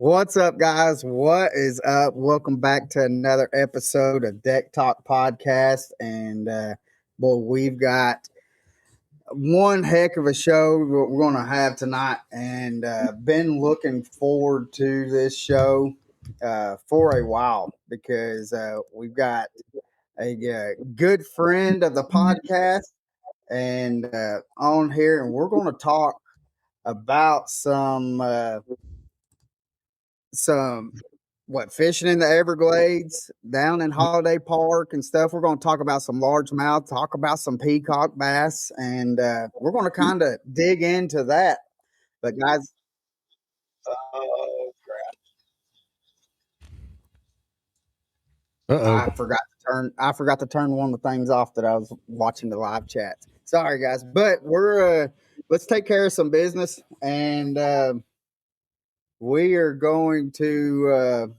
What's up, guys? What is up? Welcome back to another episode of Deck Talk Podcast. And, boy, we've got one heck of a show we're going to have tonight. And, been looking forward to this show for a while because we've got a good friend of the podcast and on here, and we're going to talk about some fishing in the Everglades, down in Holiday Park and stuff. We're going to talk about some largemouth, talk about some peacock bass, and we're going to kind of dig into that. But guys, oh crap! Uh-oh. I forgot to turn one of the things off that I was watching the live chat. Sorry, guys, but we're let's take care of some business, and we are going to.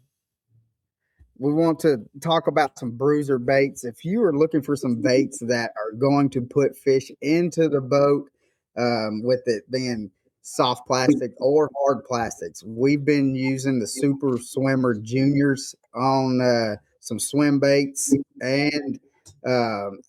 We want to talk about some bruiser baits. If you are looking for some baits that are going to put fish into the boat, with it being soft plastic or hard plastics, we've been using the Super Swimmer Juniors on some swim baits and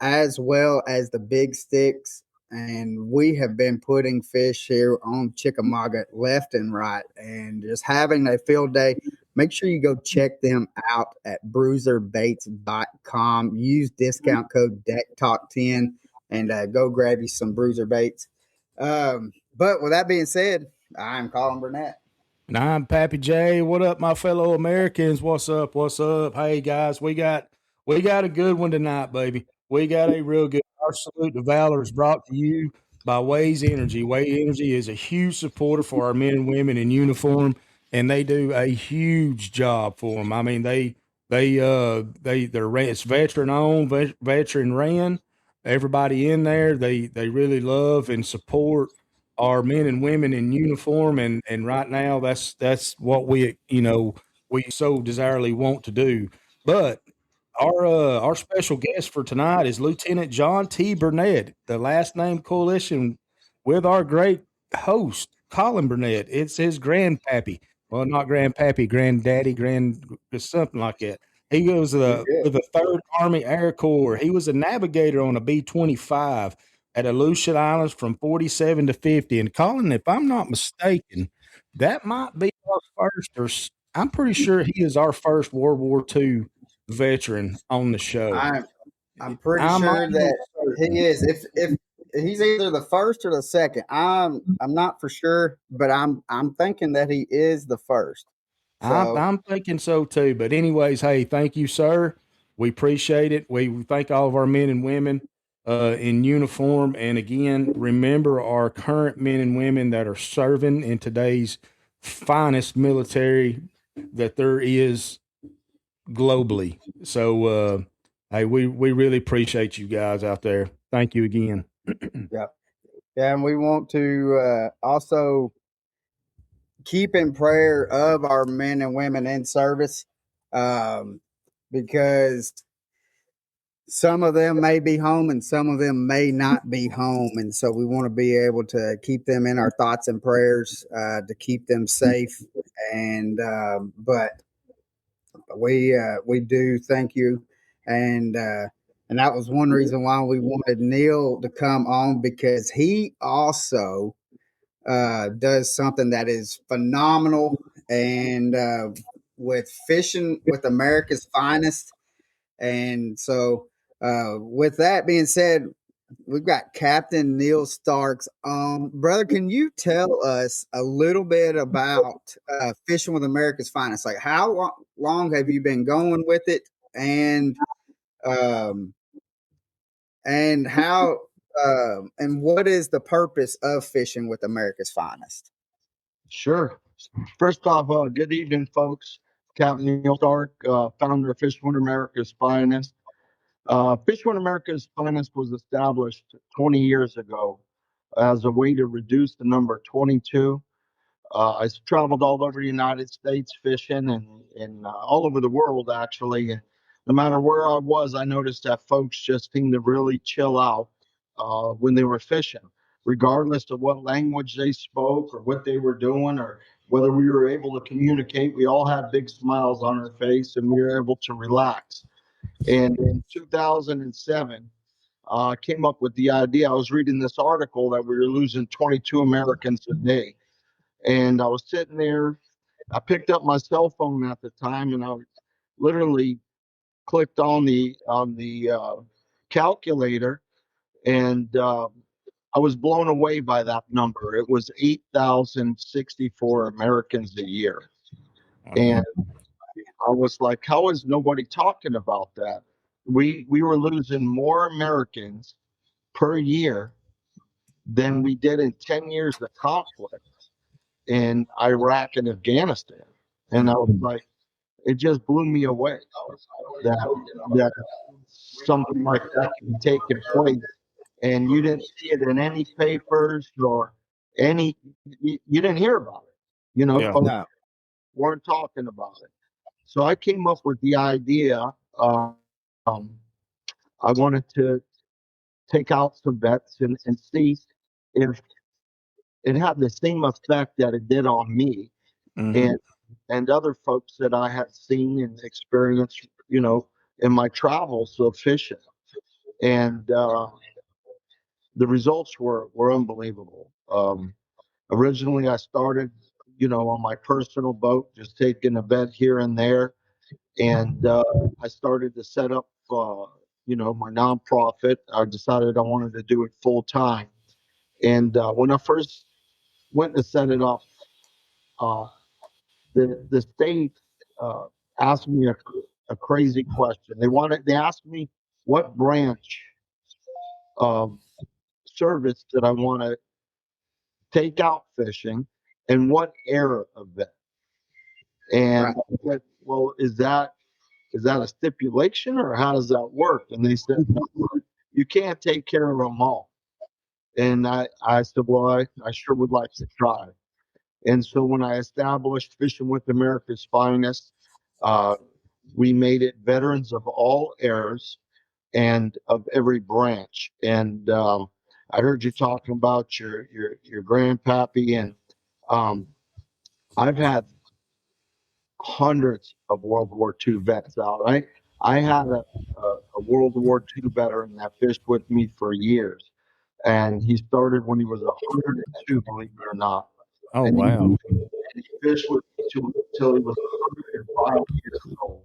as well as the big sticks. And we have been putting fish here on Chickamauga left and right and just having a field day. Make sure you go check them out at bruiserbaits.com. Use discount code DECKTALK10 and go grab you some bruiser baits. But with that being said, I'm Colin Burnett. And I'm Pappy J. What up, my fellow Americans? What's up? What's up? Hey guys, we got a good one tonight, baby. We got a real good. Our salute to valor is brought to you by Waze Energy. Waze Energy is a huge supporter for our men and women in uniform, and they do a huge job for them. I mean, they're it's veteran owned, veteran ran. Everybody in there, they really love and support our men and women in uniform, and right now that's what we so desirably want to do. But our special guest for tonight is Lieutenant John T. Burnett, the last name coalition with our great host Colin Burnett. It's his grandpappy. Well, not grandpappy, granddaddy, something like that. He was with the Third Army Air Corps. He was a navigator on a B-25 at Aleutian Islands from 47 to 50. And Colin, if I'm not mistaken, that might be our first, I'm pretty sure he is our first World War II veteran on the show. I'm pretty sure that he is. If he's either the first or the second, I'm not for sure, but I'm thinking that he is the first. So, I'm thinking so too. But anyways, hey, thank you, sir. We appreciate it. We thank all of our men and women in uniform. And again, remember our current men and women that are serving in today's finest military that there is globally. So, hey, we really appreciate you guys out there. Thank you again. yeah, and we want to also keep in prayer of our men and women in service, because some of them may be home and some of them may not be home, and so we want to be able to keep them in our thoughts and prayers to keep them safe. And but we do thank you, and that was one reason why we wanted Neal to come on, because he also does something that is phenomenal, and with fishing with America's finest. And so, with that being said, we've got Captain Neal Starks. Brother, can you tell us a little bit about fishing with America's finest? Like, how long have you been going with it, and um, how and what is the purpose of fishing with America's finest? Sure. First off, good evening, folks. Captain Neal Stark, founder of Fish with America's Finest. Fish with America's Finest was established 20 years ago as a way to reduce the number 22. I traveled all over the United States fishing and all over the world, actually. No matter where I was, I noticed that folks just seemed to really chill out when they were fishing, regardless of what language they spoke or what they were doing or whether we were able to communicate, we all had big smiles on our face and we were able to relax. And in 2007, I came up with the idea. I was reading this article that we were losing 22 Americans a day. And I was sitting there. I picked up my cell phone at the time, and I literally clicked on the calculator, and I was blown away by that number. It was 8,064 Americans a year, and I was like, "How is nobody talking about that?" We were losing more Americans per year than we did in 10 years of conflict in Iraq and Afghanistan. And I was like, it just blew me away that something like that can be taking place. And you didn't see it in any papers or you didn't hear about it. You know, Yeah. folks No. weren't talking about it. So I came up with the idea. I wanted to take out some vets and see if it had the same effect that it did on me Mhm. and other folks that I had seen and experienced, in my travels of fishing. And the results were unbelievable. Originally, I started, on my personal boat, just taking a bet here and there, and I started to set up, my nonprofit. I decided I wanted to do it full time, and when I first went to set it up, uh, the state uh, asked me a crazy question. They asked me what branch of service that I want to take out fishing and what era of it. And Right. I said, well, is that a stipulation or how does that work? And they said, no, you can't take care of them all. And I said, well, I sure would like to try. And so when I established Fishing with America's Finest, uh, we made it veterans of all eras and of every branch. And I heard you talking about your grandpappy, and um, I've had hundreds of World War II vets out. I had a World War II veteran that fished with me for years, and he started when he was 102, believe it or not, Oh and wow. he fished with me till he was 105 years old.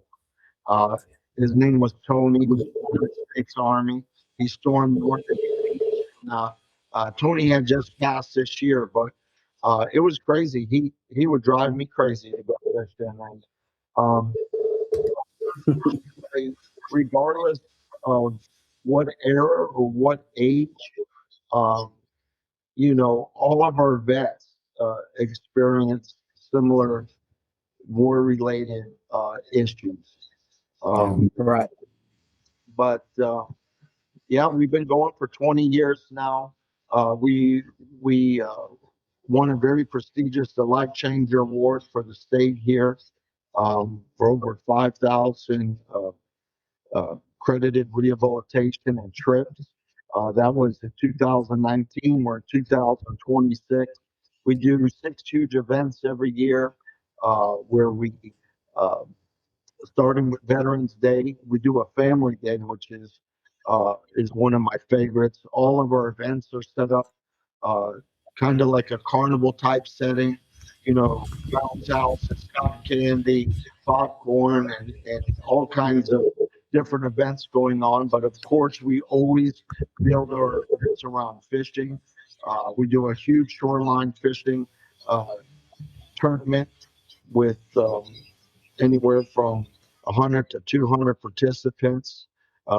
Uh, his name was Tony. He was in the United States Army. He stormed Normandy Beach. Tony had just passed this year, but it was crazy. He would drive me crazy to go fishing. And um, regardless of what era or what age, um, all of our vets experience similar war-related issues. Yeah. Right. But yeah, we've been going for 20 years now. We won a very prestigious the Life Changer Award for the state here for over 5,000 credited rehabilitation and trips. That was in 2019. We're in 2026. We do 6 huge events every year where we uh, starting with Veterans Day. We do a Family Day, which is one of my favorites. All of our events are set up uh, kind of like a carnival type setting. Bounce houses, cotton candy, popcorn, and all kinds of different events going on. But of course, we always build our events around fishing. We do a huge shoreline fishing uh, tournament with anywhere from 100 to 200 participants.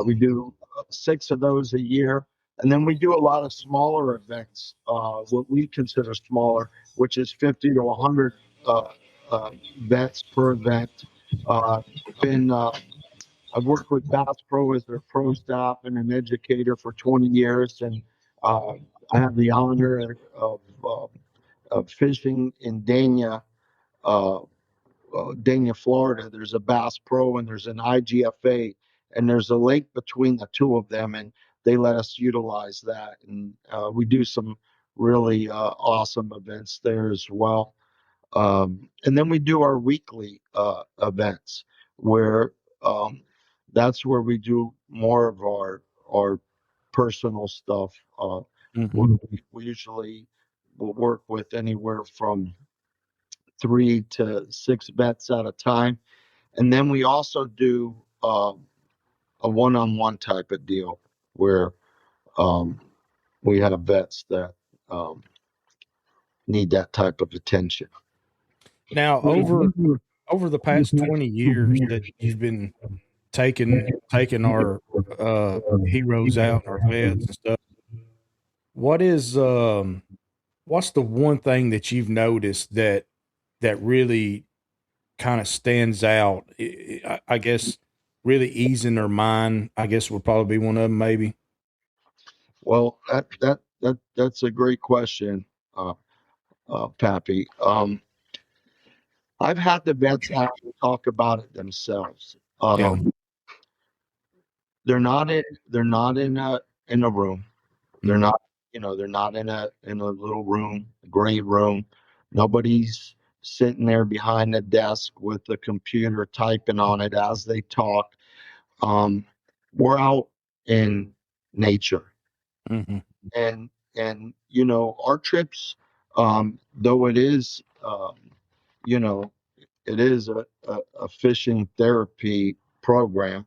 We do 6 of those a year. And then we do a lot of smaller events, what we consider smaller, which is 50 to 100 uh, vets per event. Uh, been I've worked with Bass Pro as their pro staff and an educator for 20 years, and uh, I have the honor of fishing in uh, Dania, Florida. There's a Bass Pro and there's an IGFA, and there's a lake between the two of them, and they let us utilize that. And we do some really awesome events there as well. And then we do our weekly events where that's where we do more of our personal stuff. We usually will work with anywhere from 3 to 6 vets at a time. And then we also do a one-on-one type of deal where um, we have vets that um, need that type of attention. Now, over the past 20 years that you've been taking our heroes out, our vets and stuff, what is what's the one thing that you've noticed that really kind of stands out? I guess really easing their mind, I guess, would probably be one of them, maybe. Well, that's a great question, uh, Pappy. I've had the vets actually talk about it themselves. Yeah. They're not in a room. They're Mhm. not, they're not in a little room, gray room. Nobody's sitting there behind a desk with a computer typing on it as they talk. Um, we're out in nature, Mhm. and our trips, though you know, it is a fishing therapy program.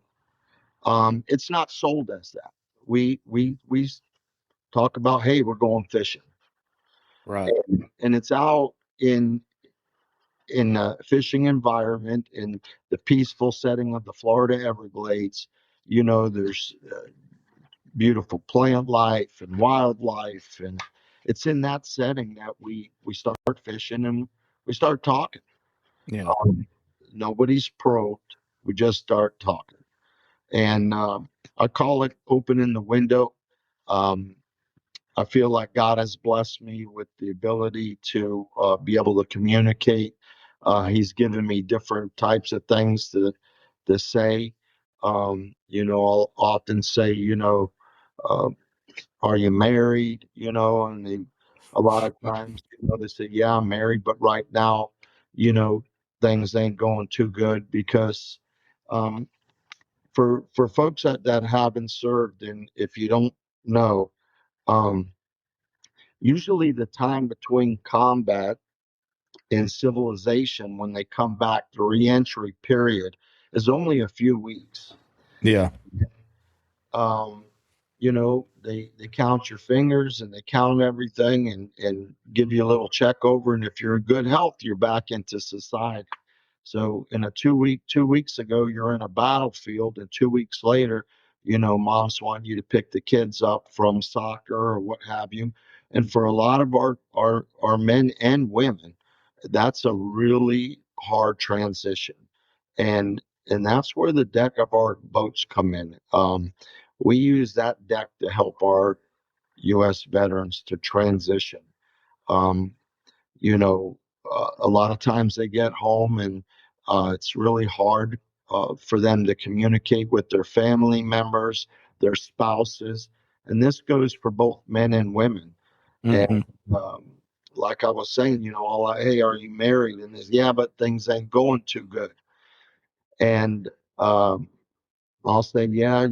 It's not sold as that. We talk about, hey, we're going fishing, Right. and it's out in a fishing environment in the peaceful setting of the Florida Everglades. There's beautiful plant life and wildlife, and it's in that setting that we start fishing and we start talking. Yeah. Nobody's probed. We just start talking, and I call it opening the window. Um, I feel like God has blessed me with the ability to be able to communicate. He's given me different types of things to say. I'll often say, uh, are you married? And a lot of times, they say, yeah, I'm married, but right now, you know, things ain't going too good because um, for folks that haven't served, and if you don't know, um, usually the time between combat and civilization when they come back, the reentry period is only a few weeks. Yeah. Um, they count your fingers and they count everything and give you a little check over. And if you're in good health, you're back into society. So in a 2 weeks ago, you're in a battlefield, and 2 weeks later, moms want you to pick the kids up from soccer or what have you. And for a lot of our men and women, that's a really hard transition. And that's where the deck of our boats come in. We use that deck to help our U.S. veterans to transition. Um, a lot of times they get home and it's really hard for them to communicate with their family members, their spouses, and this goes for both men and women. And Mhm. um, like I was saying, hey, are you married? And this, yeah, but things ain't going too good. And um, I'll say, yeah, I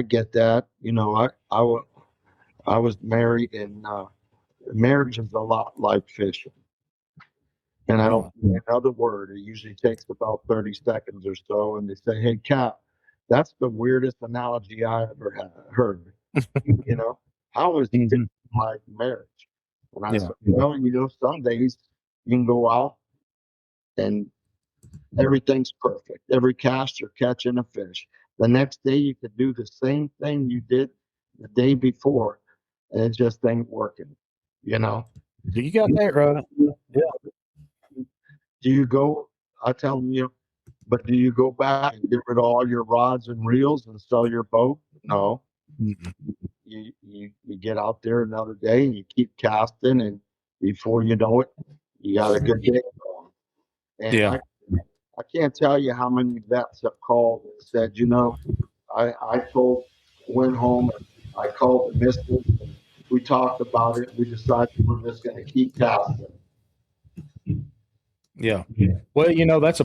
get that. I was married, and marriage is a lot like fishing. And I don't Oh. say another word. It usually takes about 30 seconds or so. And they say, hey, Cap, that's the weirdest analogy I ever heard. You know, how is it Mhm. like marriage? And I Yeah. said, well, some days you can go out and everything's perfect. Every cast you're catching a fish. The next day you could do the same thing you did the day before, and it just ain't working. You know, You got that right. Yeah. do you go? I tell them, but do you go back and get rid of all your rods and reels and sell your boat? No. Mhm. You get out there another day and you keep casting, and before you know it, you got a good day going. And Yeah. I can't tell you how many vets have called and said, went home and I called the missus and we talked about it. We decided we're just going to keep casting. Yeah. Well, that's a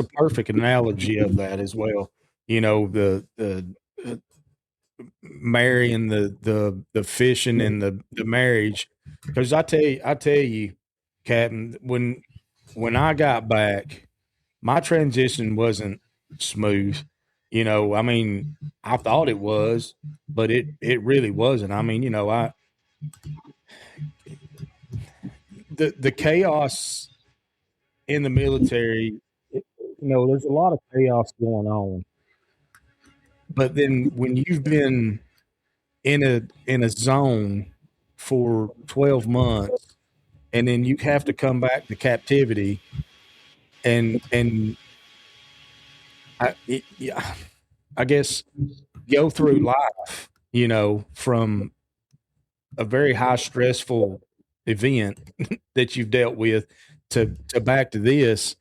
perfect analogy of that as well. The marrying the fishing and the marriage, because I tell you, Captain, when I got back, my transition wasn't smooth. I mean, I thought it was, but it really wasn't. I mean, the chaos in the military, there's a lot of chaos going on. But then when you've been in a zone for 12 months, and then you have to come back to captivity, and yeah, I guess go through life, from a very high stressful event that you've dealt with to back to this.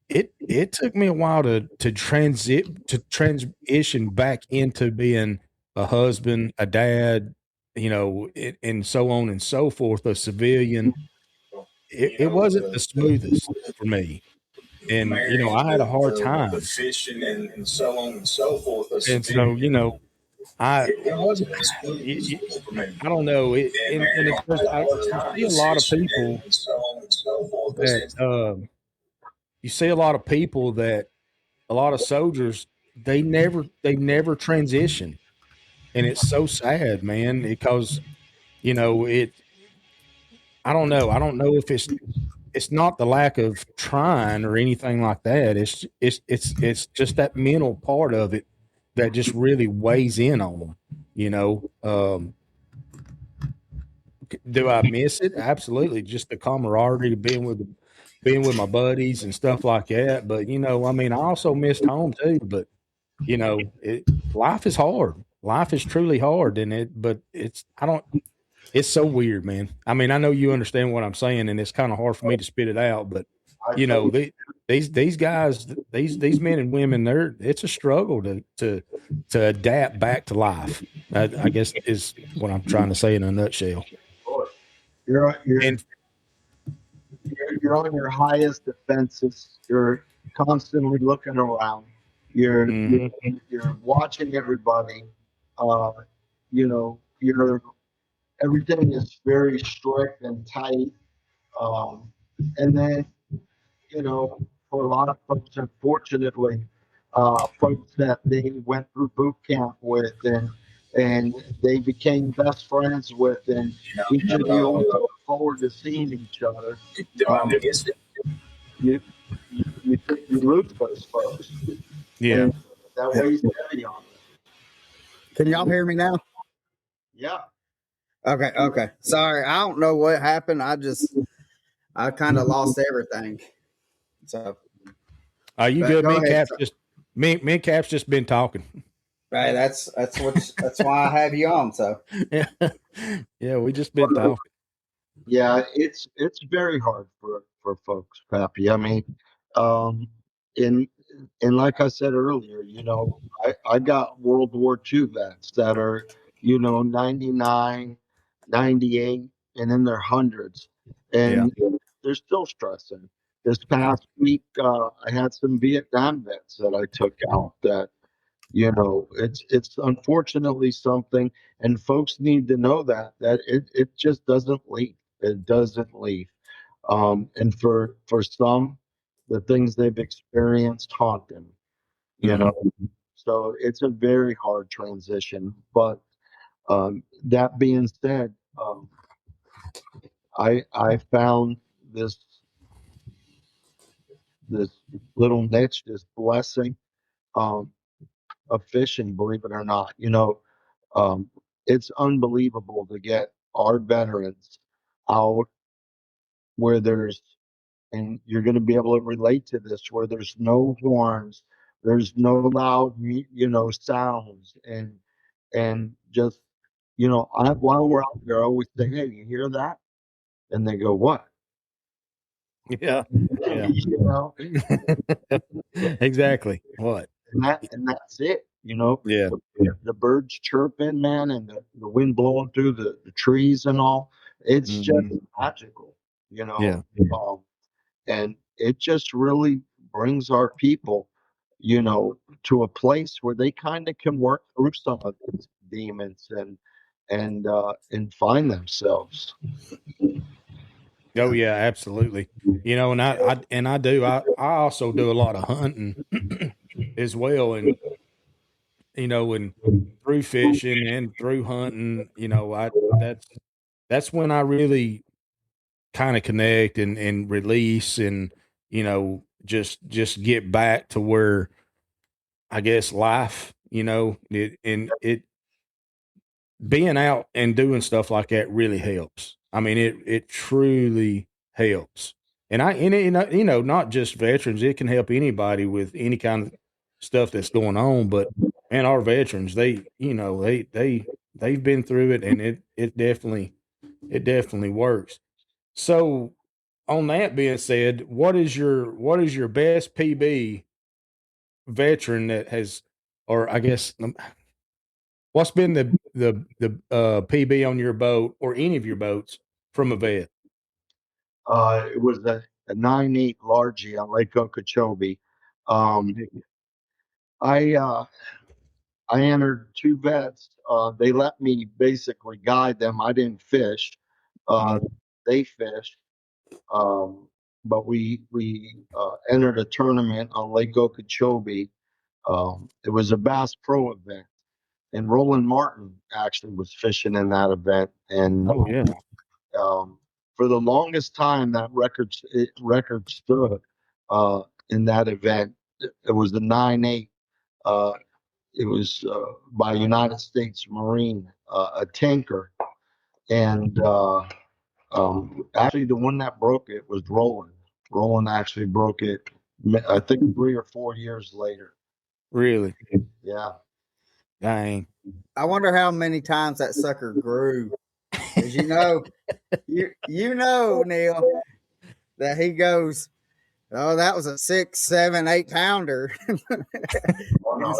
It took me a while to transition back into being a husband, a dad, and so on and so forth, a civilian. It wasn't the smoothest for me, and I had a hard time, fishing and so on and so forth. and so I It wasn't as y- y- smooth for me. I don't know it, Being and married, it's I just had a hard you time see a with lot of fishing people and so on and so forth. that you see a lot of people that a lot of soldiers they never transition, and it's so sad, man, because it. I don't know if it's not the lack of trying or anything like that. It's just that mental part of it that just really weighs in on them. Do I miss it? Absolutely. Just the camaraderie of being with my buddies and stuff like that. But I mean, I also missed home too. But life is hard. Life is truly hard, and but it's I don't. It's so weird, man. I mean, I know you understand what I'm saying, and it's kind of hard for me to spit it out. But these guys, these men and women, it's a struggle to adapt back to life. I guess is what I'm trying to say in a nutshell. You're you're And you're on your highest defenses. You're constantly looking around. You're mhm, you're watching everybody. Uh, you're everything is very strict and tight. Um, and then for a lot of folks, unfortunately, folks that they went through boot camp with and they became best friends with, and each of you always look forward to seeing each other. Do I Um, miss it? you, you lose those folks, yeah, and that weighs heavy on them. Can y'all hear me now? Yeah, Okay, okay. Sorry, I don't know what happened. I kind of lost everything. So, you but good? go ahead. Me and Cap's just been talking. Right, that's that's why I have you on. So, Yeah, yeah, we just been talking. yeah, it's very hard for folks, Pappy. I mean, um, in and like I said earlier, I got World War II vets that are 99, 98, and in their hundreds, Yeah, and they're still stressing. This past week, I had some Vietnam vets that I took out that it's unfortunately something, and folks need to know that it just doesn't leave. It doesn't leave. And for some, the things they've experienced haunt them. You hmm know, so it's a very hard transition. But that being said, I found this this little niche, this blessing um, of fishing. Believe it or not, Um, it's unbelievable to get our veterans out where and you're going to be able to relate to this, where there's no horns, there's no loud, sounds, and just, while we're out there, I always say, hey, you hear that? And they go, what? yeah, yeah. you know, Exactly. What? and that's it. Yeah. The birds chirping, man, and the wind blowing through the trees and all. It's just hmm magical, you Yeah. know. Um, and it just really brings our people, to a place where they kind of can work through some of these demons and find themselves. Oh yeah, absolutely. And I also do a lot of hunting as well, and through fishing and through hunting, I that's when I really kind of connect and release and just get back to where I guess life, it being out and doing stuff like that really helps. I mean, it truly helps. Not just veterans, it can help anybody with any kind of stuff that's going on. But man, our veterans, they've been through it, and it definitely works. So, on that being said, what is your best PB veteran that has, or I guess, what's been the PB on your boat or any of your boats from a vet? It was a 9.8 largie on Lake Okeechobee. Um, I entered two vets. They let me basically guide them. I didn't fish. They fished. Um, but we entered a tournament on Lake Okeechobee. It was a Bass Pro event, and Roland Martin actually was fishing in that event. And Oh yeah, for the longest time, that record stood in that event. It was the 9.8. Uh, it was by United States Marine, a tanker, and actually the one that broke it was Roland. Roland actually broke it, I think 3 or 4 years later. really? Yeah. Dang. I wonder how many times that sucker grew. As Neil, that he goes, oh, that was a 6, 7, 8 pounder. Oh, no,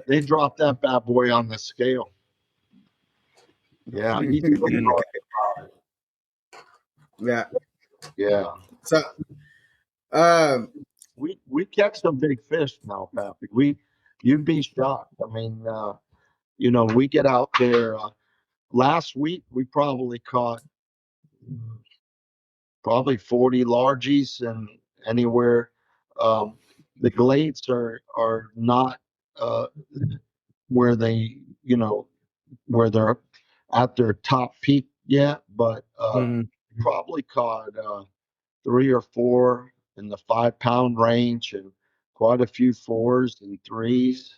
they dropped that bad boy on the scale. Yeah, he still talking about it. Yeah. Yeah. So, um, We catch some big fish now, Pappy. You'd be shocked. I mean, we get out there. Last week we probably caught probably 40 largies, and anywhere. The glades are not uh, where they where they're at their top peak yet, but probably caught 3 or 4 in the 5 pound range, and quite a few 4s and 3s.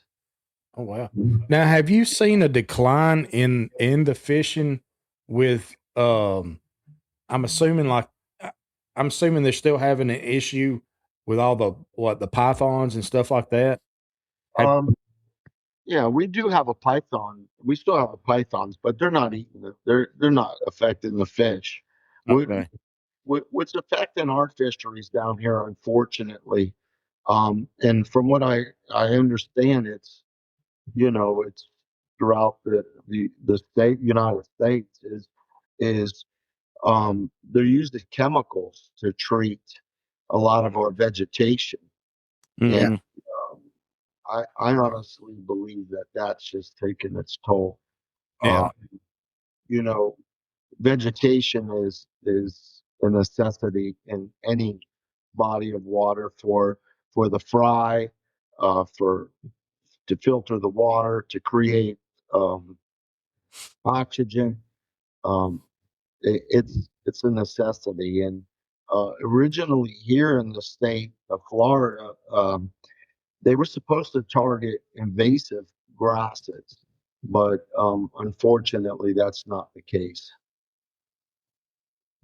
Oh wow. Now, have you seen a decline in the fishing with I'm assuming like I'm assuming they're still having an issue with all the pythons and stuff like that. Have, Yeah, we do have a python. We still have the pythons, but they're not eating it. They're not affecting the fish. What, okay. what's affecting our fisheries down here, unfortunately, and from what I understand, it's throughout the state United States is they're using chemicals to treat a lot of our vegetation, and yeah, Mhm. um, I honestly believe that that's just taking its toll. Yeah. Um, you know, Vegetation is a necessity in any body of water for the fry, for to filter the water, to create um, oxygen. Um, it's a necessity, and originally here in the state of Florida, they were supposed to target invasive grasses, but unfortunately, that's not the case.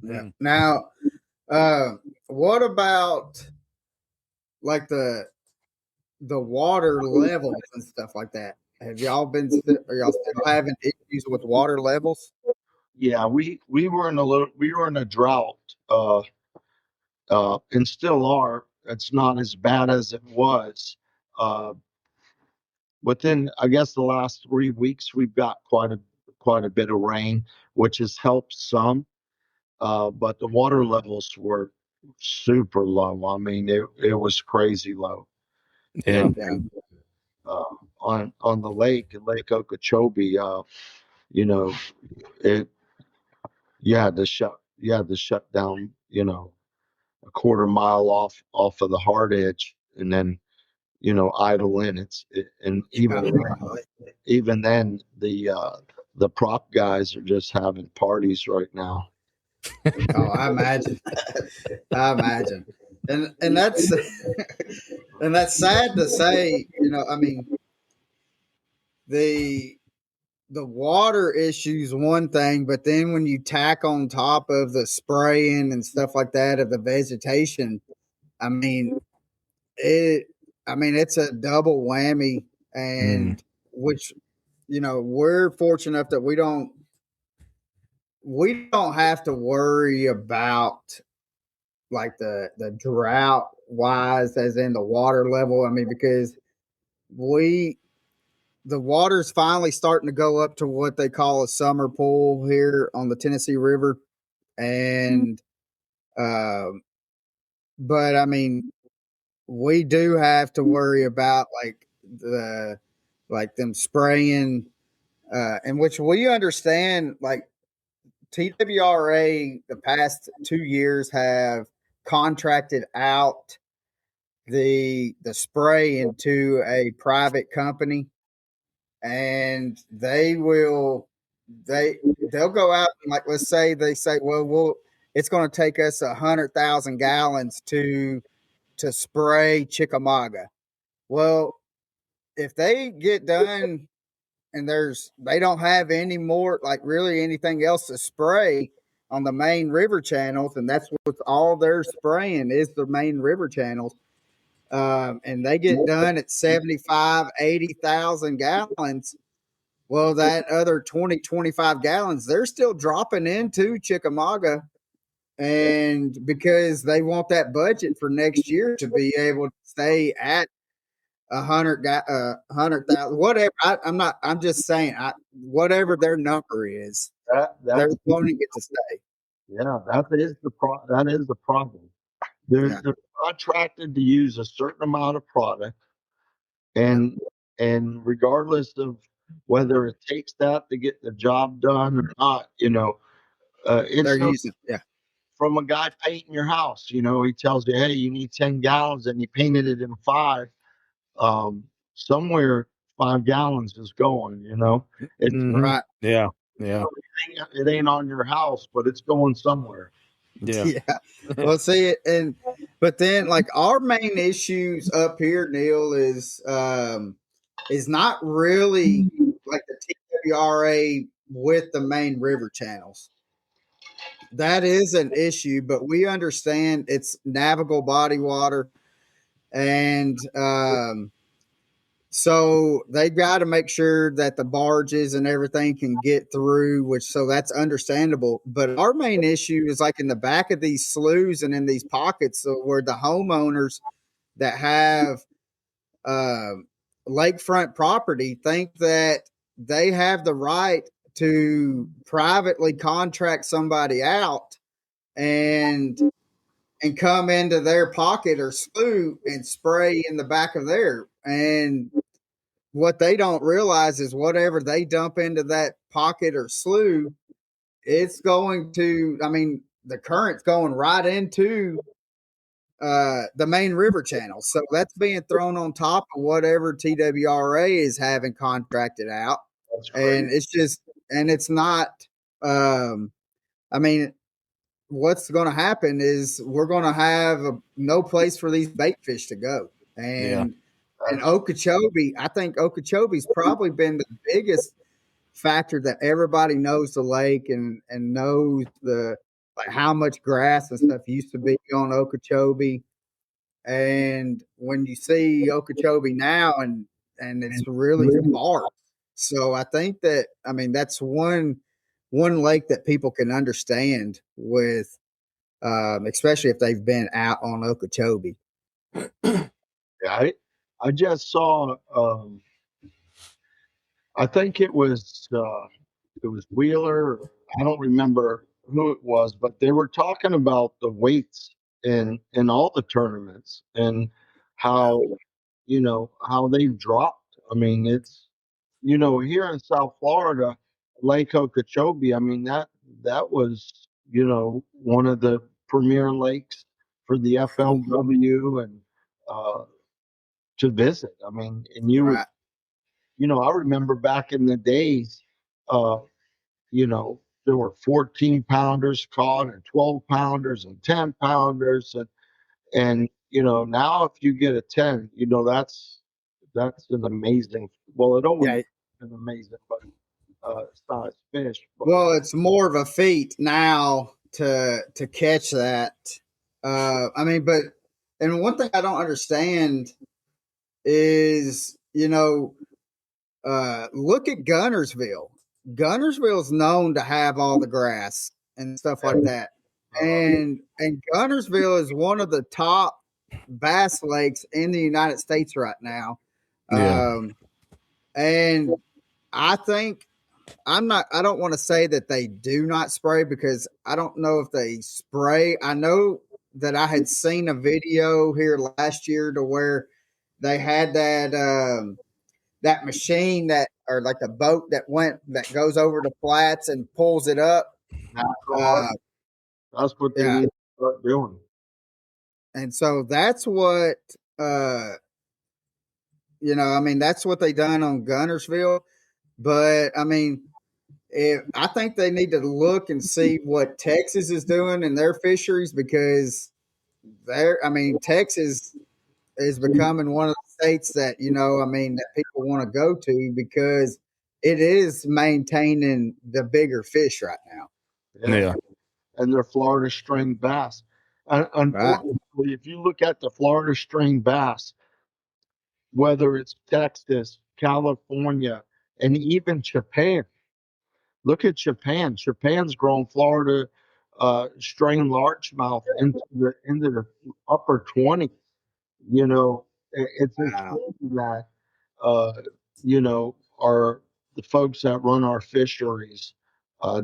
yeah. Mm. Now, what about like the water levels and stuff like that? Have y'all are y'all still having issues with water levels? Yeah, we were in a drought, and still are. It's not as bad as it was. Uh, Within, I guess, the last 3 weeks, we've got quite a bit of rain, which has helped some. But the water levels super low. I mean, it was crazy low. Yeah. And uh, on the lake, Lake Okeechobee, you know, it you had to shut down, a quarter mile off of the hard edge, and then idle in. And even then the prop guys are just having parties right now. Oh, I imagine. I imagine. And that's and that's sad to say, I mean, the the water issue's one thing, but then when you tack on top of the spraying and stuff like that of the vegetation, I mean, it it's a double whammy, and which we're fortunate enough that we don't have to worry about like the drought wise, as in the water level. I mean, because we the water's finally starting to go up to what they call a summer pool here on the Tennessee River, and um, but I mean, we do have to worry about like them spraying, in which we understand, like TWRA the past 2 years have contracted out the spray into a private company, and they'll go out and, like, let's say they say, well, it's going to take us 100,000 gallons to spray Chickamauga. Well, if they get done and they don't have any more, like, really anything else to spray on the main river channels, and that's what all they're spraying is the main river channels, and they get done at 75, 80,000 gallons. Well, that other 20, 25 gallons, they're still dropping into Chickamauga, and because they want that budget for next year to be able to stay at 100,000, whatever. I'm just saying, whatever their number is, they're That's wanting it to stay. Yeah, that is the problem. They're contracted to use a certain amount of product, and regardless of whether it takes that to get the job done or not, it's They're no using, yeah. from a guy painting your house. He tells you, hey, you need 10 gallons, and you painted it in 5. Um, Somewhere 5 gallons is going. It's Right. Yeah. Yeah. it ain't on your house, but it's going somewhere. Yeah. Yeah. Well, see, but then, like, our main issues up here, Neil, is not really like the TWRA with the main river channels. That is an issue, but we understand it's navigable body water, and so they've got to make sure that the barges and everything can get through, which, so that's understandable. But our main issue is like in the back of these sloughs and in these pockets, so where the homeowners that have uh, lakefront property think that they have the right to privately contract somebody out and come into their pocket or slough and spray in the back of there. And what they don't realize is whatever they dump into that pocket or slough, it's going to, I mean, the current's going right into the main river channel. So that's being thrown on top of whatever TWRA is having contracted out. That's crazy. And it's just, and it's not, I mean, what's going to happen is we're going to have no place for these bait fish to go. And Okeechobee, I think Okeechobee's probably been the biggest factor that everybody knows the lake and knows the, like, how much grass and stuff used to be on Okeechobee. And when you see Okeechobee now, and it's really sparse. So I think that, I mean, that's one lake that people can understand with, especially if they've been out on Okeechobee. Yeah, I just saw. I think it was Wheeler. I don't remember who it was, but they were talking about the weights in all the tournaments, and how how they've dropped. I mean, it's here in South Florida, Lake Okeechobee. I mean that was one of the premier lakes for the FLW and uh, to visit. I mean, and you would Right. I remember back in the days, uh, there were 14 pounders caught and 12 pounders and 10 pounders and now if you get a 10, that's an amazing, well, it always Yeah. an amazing but size fish. But Well, it's more of a feat now to catch that. I mean, but and one thing I don't understand is, look at Gunnersville. Gunnersville is known to have all the grass and stuff like that. And Gunnersville is one of the top bass lakes in the United States right now. Yeah. And I think I don't want to say that they do not spray because I don't know if they spray. I know that I had seen a video here last year to where they had that machine that, or like a boat that goes over the flats and pulls it up. NASCAR, that's what they Yeah. need to start doing. And so that's what, I mean, that's what they done on Gunnersville. But I mean, I think they need to look and see what Texas is doing in their fisheries because Texas is becoming one of the states that, that people want to go to because it is maintaining the bigger fish right now. Yeah. And they're Florida string bass. Right. Unfortunately, if you look at the Florida string bass, whether it's Texas, California, and even Japan, look at Japan. Japan's grown Florida string largemouth into the upper 20s. It's just Wow. crazy that uh, our the folks that run our fisheries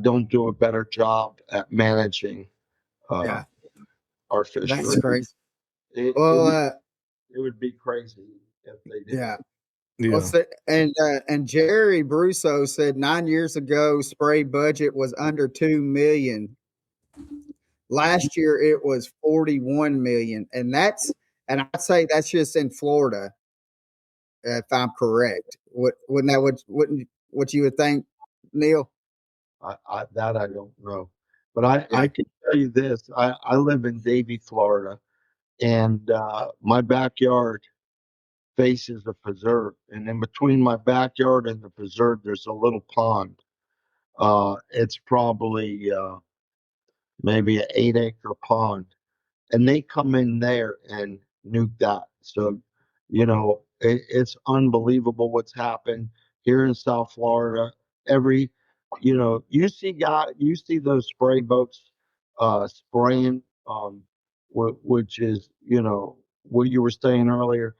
don't do a better job at managing uh, Yeah. our That's fisheries. crazy. It, Well, it, it would be crazy if they did. yeah. Well, Yeah. and Jerry Brusso said 9 years ago, spray budget was under 2 million. Last year it was 41 million, and I'd say that's just in Florida, if I'm correct. Wouldn't what you would think, Neil? That I don't know, but I Yeah. I can tell you this: I live in Davie, Florida, and my backyard faces a preserve, and in between my backyard and the preserve, there's a little pond. It's probably maybe an 8-acre pond, and they come in there and nuke that. So, it's unbelievable what's happened here in South Florida. Every, you see those spray boats spraying, which is, what you were saying earlier.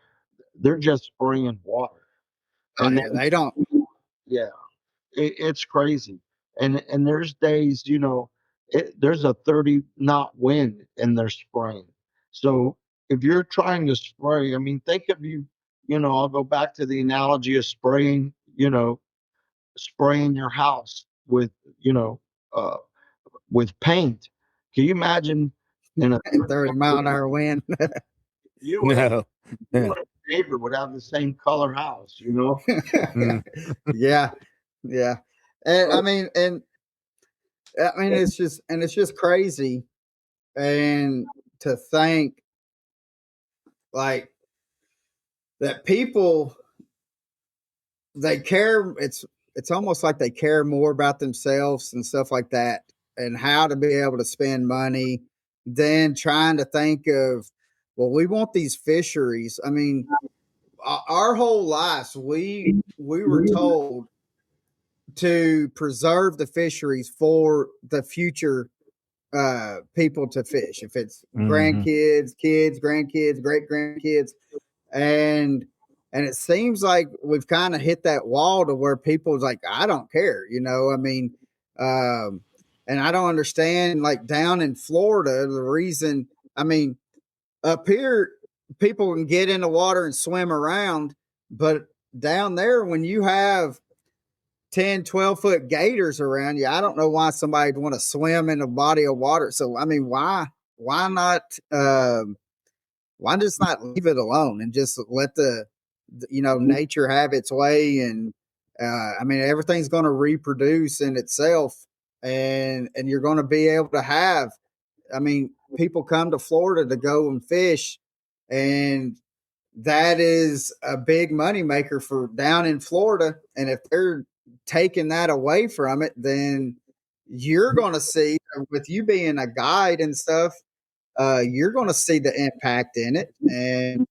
They're just spraying water, Oh, and yeah, they don't. yeah, it's crazy. And there's days, there's a 30 knot wind and they're spraying. So if you're trying to spray, I mean, think of I'll go back to the analogy of spraying, spraying your house you know, uh, with paint. Can you imagine in a 30-mile-an-hour wind. you and No. Yeah. a neighbor would have the same color house, Mm. Yeah, yeah. And it's just crazy, and to think like that people they care. It's almost like they care more about themselves and stuff like that, and how to be able to spend money than trying to think of, well, we want these fisheries. I mean, our whole lives we were told to preserve the fisheries for the future people to fish. If it's Mhm. grandkids, kids, grandkids, great grandkids, and it seems like we've kind of hit that wall to where people's like, I don't care, I mean, and I don't understand. Like down in Florida, the reason I mean, up here, people can get in the water and swim around, but down there, when you have 10, 12-foot gators around you, I don't know why somebody would want to swim in a body of water. So, I mean, why not, why just not leave it alone and just let nature have its way? And, I mean, everything's going to reproduce in itself, and you're going to be able to have, I mean, people come to Florida to go and fish, and that is a big moneymaker for down in Florida. And if they're taking that away from it, then you're going to see, with you being a guide and stuff, you're going to see the impact in it. And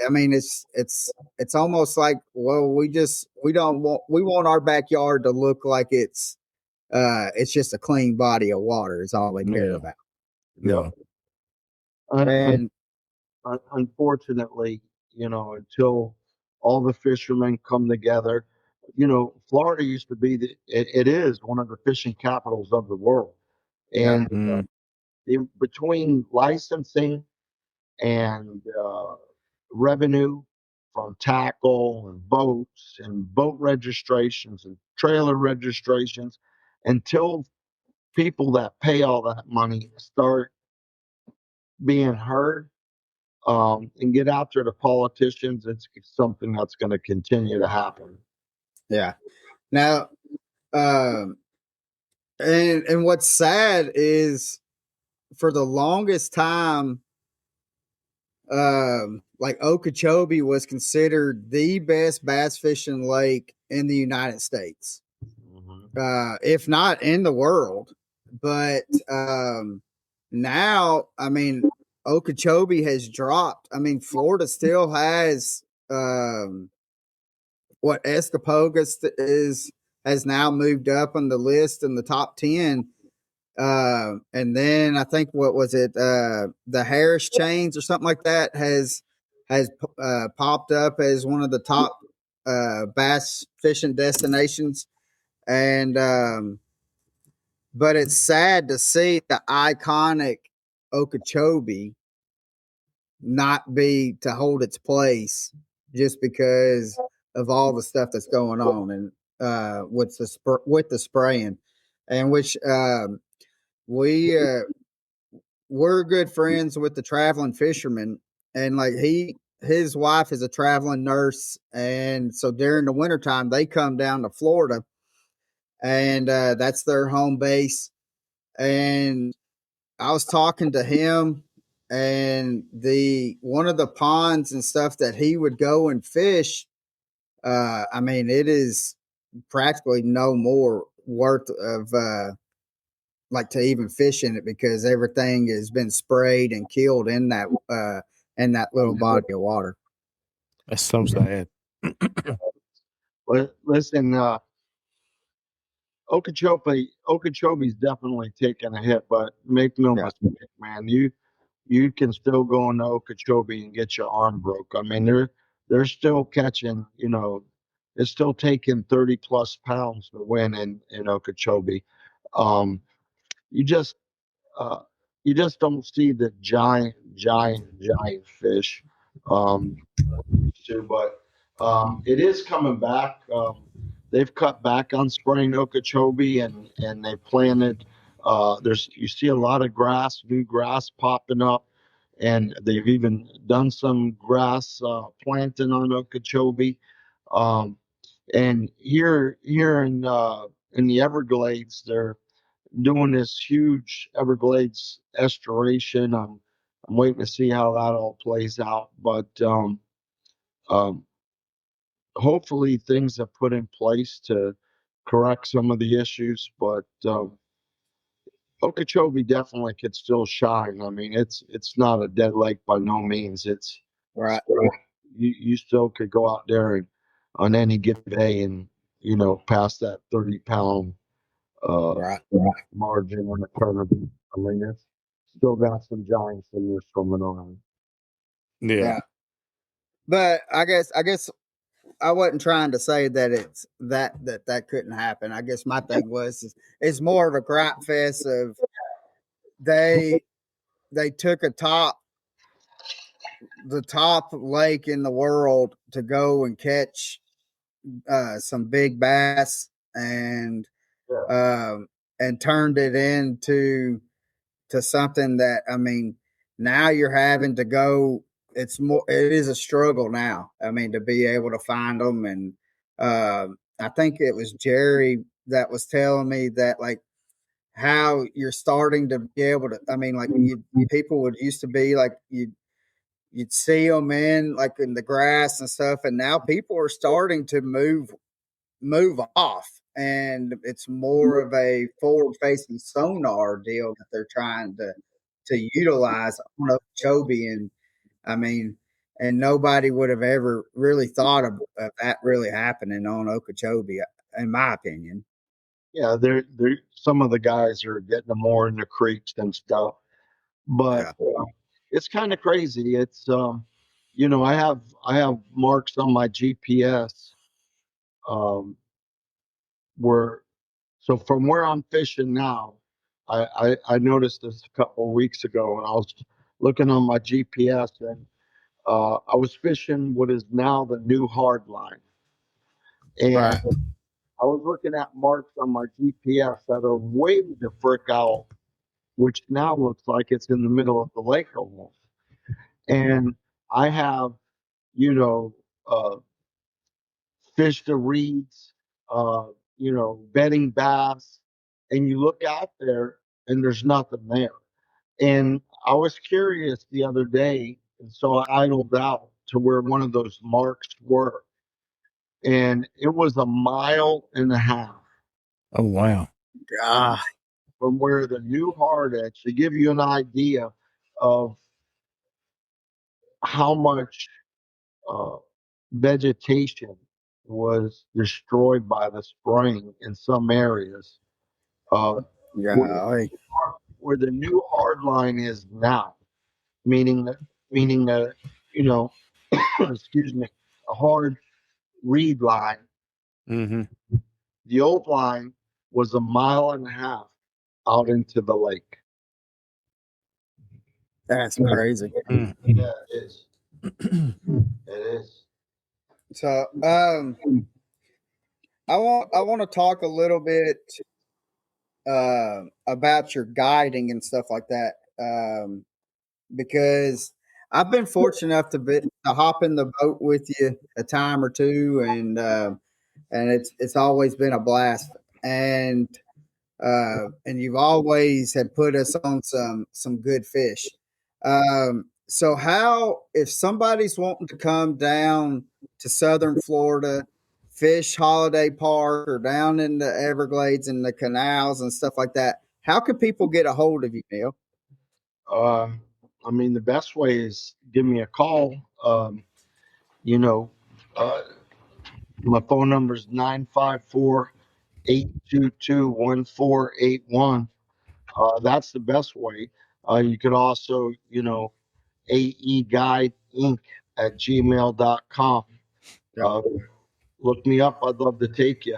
I mean, it's almost like, well, we want our backyard to look like it's just a clean body of water is all they care about. Yeah. And unfortunately, until all the fishermen come together, Florida used to be it is one of the fishing capitals of the world. And between licensing and revenue from tackle and boats and boat registrations and trailer registrations, until people that pay all that money start being heard, and get out there to politicians, it's something that's going to continue to happen. yeah. Now, and what's sad is, for the longest time, like Okeechobee was considered the best bass fishing lake in the United States, if not in the world. But now, I mean, Okeechobee has dropped. I mean, Florida still has what Escapogas has now moved up on the list in the top 10. And then I think, what was it? The Harris Chains or something like that has popped up as one of the top bass fishing destinations. And but it's sad to see the iconic Okeechobee not be to hold its place, just because of all the stuff that's going on, and with the spraying, and which we're good friends with the traveling fisherman, and like his wife is a traveling nurse, and so during the wintertime they come down to Florida, and that's their home base. And I was talking to him, and the one of the ponds and stuff that he would go and fish, I mean, it is practically no more worth of like to even fish in it, because everything has been sprayed and killed in that little body of water. That's so sad. But listen, Okeechobee's definitely taking a hit, but make no mistake, man, you can still go into Okeechobee and get your arm broke. I mean, they're still catching, it's still taking 30 plus pounds to win in Okeechobee. Um, you just uh, you just don't see the giant fish. But it is coming back. They've cut back on spraying Okeechobee, and they planted. You see a lot of new grass popping up, and they've even done some grass planting on Okeechobee. And here in the Everglades, they're doing this huge Everglades restoration. I'm waiting to see how that all plays out, but um, hopefully things are put in place to correct some of the issues. But Okeechobee definitely could still shine. I mean, it's not a dead lake by no means. It's Right. You still could go out there and on any given day and pass that 30-pound Right. margin on the tournament. I mean, it's still got some giants in there swimming on. Yeah. But I guess I wasn't trying to say that it's that couldn't happen. I guess my thing was, it's more of a gripe fest of they they took the top lake in the world to go and catch some big bass and turned it into something that, I mean, now you're having to go. It is a struggle now. I mean, to be able to find them, and I think it was Jerry that was telling me that, like, how you're starting to be able to. I mean, like, people would used to be like you'd see them in like in the grass and stuff, and now people are starting to move off, and it's more of a forward facing sonar deal that they're trying to utilize on Okeechobee. And I mean, and nobody would have ever really thought of that really happening on Okeechobee, in my opinion. Yeah, they're some of the guys are getting them more in the creeks and stuff, but it's kind of crazy. It's I have marks on my GPS, where so from where I'm fishing now, I noticed this a couple of weeks ago, and I was looking on my GPS, and I was fishing what is now the new hard line, and Right. I was looking at marks on my GPS that are way the frick out, which now looks like it's in the middle of the lake almost. And I have, you know, uh, fished the reeds, bedding bass, and you look out there and there's nothing there. And I was curious the other day, and so I idled out to where one of those marks were, and it was a mile and a half Oh, wow. God. from where the new hard edge, to give you an idea of how much uh, vegetation was destroyed by the spraying in some areas. Uh, where, Golly. where the new hard line is now, meaning that you know, excuse me, a hard reed line. Mm-hmm. The old line was a mile and a half out into the lake. That's crazy. Mm. Yeah, it is. It is. So, I want to talk a little bit about your guiding and stuff like that, because I've been fortunate enough to hop in the boat with you a time or two, and it's always been a blast. And you've always had put us on some good fish. So how, if somebody's wanting to come down to Southern Florida, fish Holiday Park or down in the Everglades and the canals and stuff like that, how can people get a hold of you, Neal? Uh, I mean, the best way is give me a call. You know, uh, my phone number is 954-822-1481. That's the best way. You could also, aeguideinc at gmail.com. Uh, Look me up. I'd love to take you.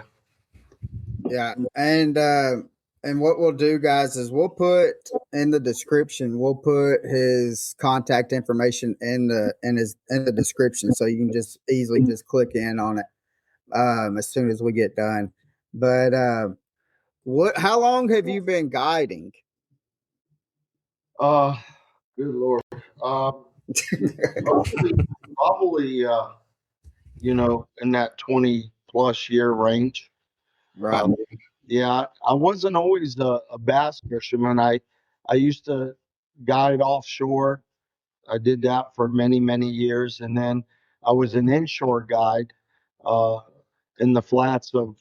Yeah, and what we'll do, guys, is we'll put in the description. We'll put his contact information in the description, so you can just easily just click in on it as soon as we get done. But what? How long have you been guiding? Uh, Good Lord. Probably, in that 20 plus year range. Right. Yeah, I wasn't always a bass fisherman. I used to guide offshore. I did that for many, many years, and then I was an inshore guide uh, in the flats of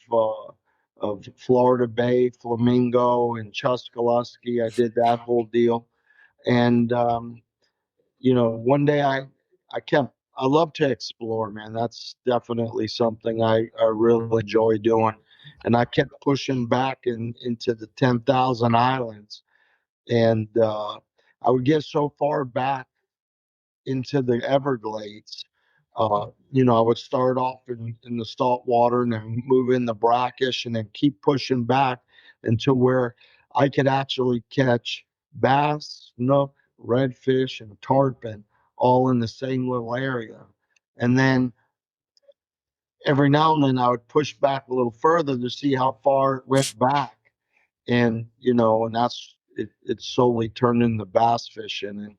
Florida Bay, Flamingo, and Chuskalustki. I did that whole deal, and one day I love to explore, man. That's definitely something I really enjoy doing. And I kept pushing back into the 10,000 islands. And I would get so far back into the Everglades. I would start off in the salt water and then move in the brackish and then keep pushing back until where I could actually catch bass, redfish, and tarpon all in the same little area. And then every now and then I would push back a little further to see how far it went back. And, and that's it, it's solely turned into bass fishing.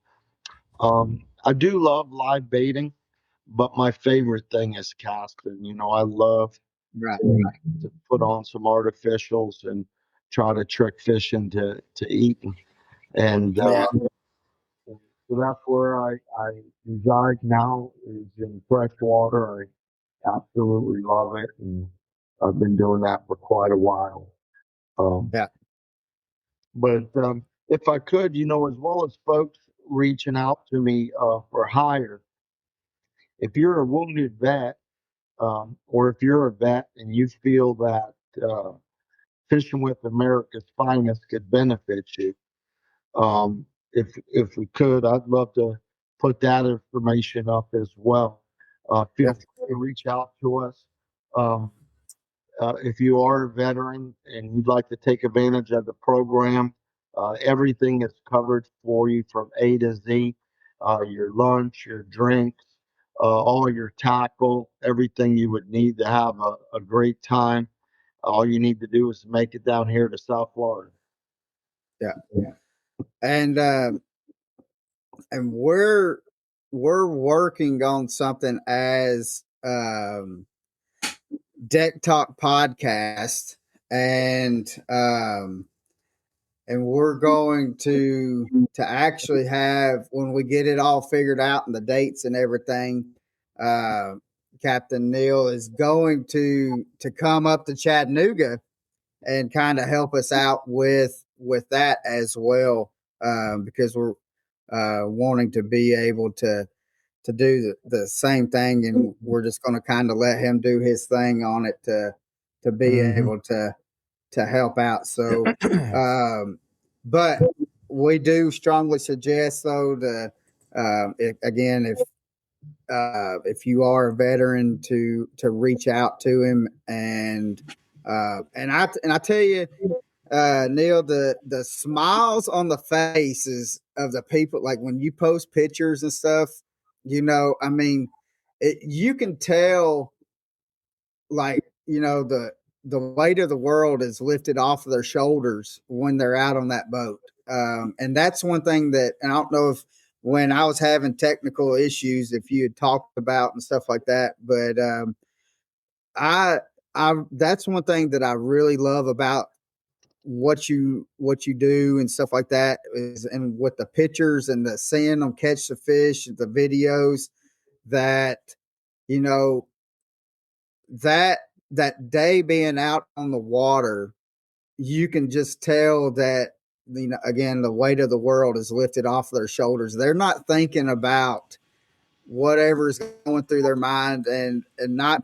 And I do love live baiting, but my favorite thing is casting. I love Right. to put on some artificials and try to trick fish into eating. And Yeah. so that's where I reside now, is in fresh water. I absolutely love it, and I've been doing that for quite a while. Yeah. But if I could, as well as folks reaching out to me for hire, if you're a wounded vet, or if you're a vet and you feel that Fishing with America's Finest could benefit you, if we could, I'd love to put that information up as well. Feel Yeah. free to reach out to us. Um, if you are a veteran and you'd like to take advantage of the program, everything is covered for you from A to Z. Your lunch, your drinks, all your tackle, everything you would need to have a great time. All you need to do is make it down here to South Florida. Yeah. And we're working on something as Deck Talk podcast, and we're going to actually have, when we get it all figured out and the dates and everything, Captain Neal is going to come up to Chattanooga and kind of help us out with that as well, because we're wanting to be able to do the same thing, and we're just going to kind of let him do his thing on it to be able to help out. So, but we do strongly suggest, though, if you are a veteran, to reach out to him, and I tell you, Neal, the smiles on the faces of the people, like when you post pictures and stuff, I mean, you can tell, like, the weight of the world is lifted off of their shoulders when they're out on that boat. And that's one thing that, and I don't know if, when I was having technical issues, if you had talked about and stuff like that, but I that's one thing that I really love about what you do and stuff like that, is, and with the pictures and the seeing them catch the fish, the videos, that, you know, that day being out on the water, you can just tell that, again, the weight of the world is lifted off their shoulders. They're not thinking about whatever's going through their mind, and not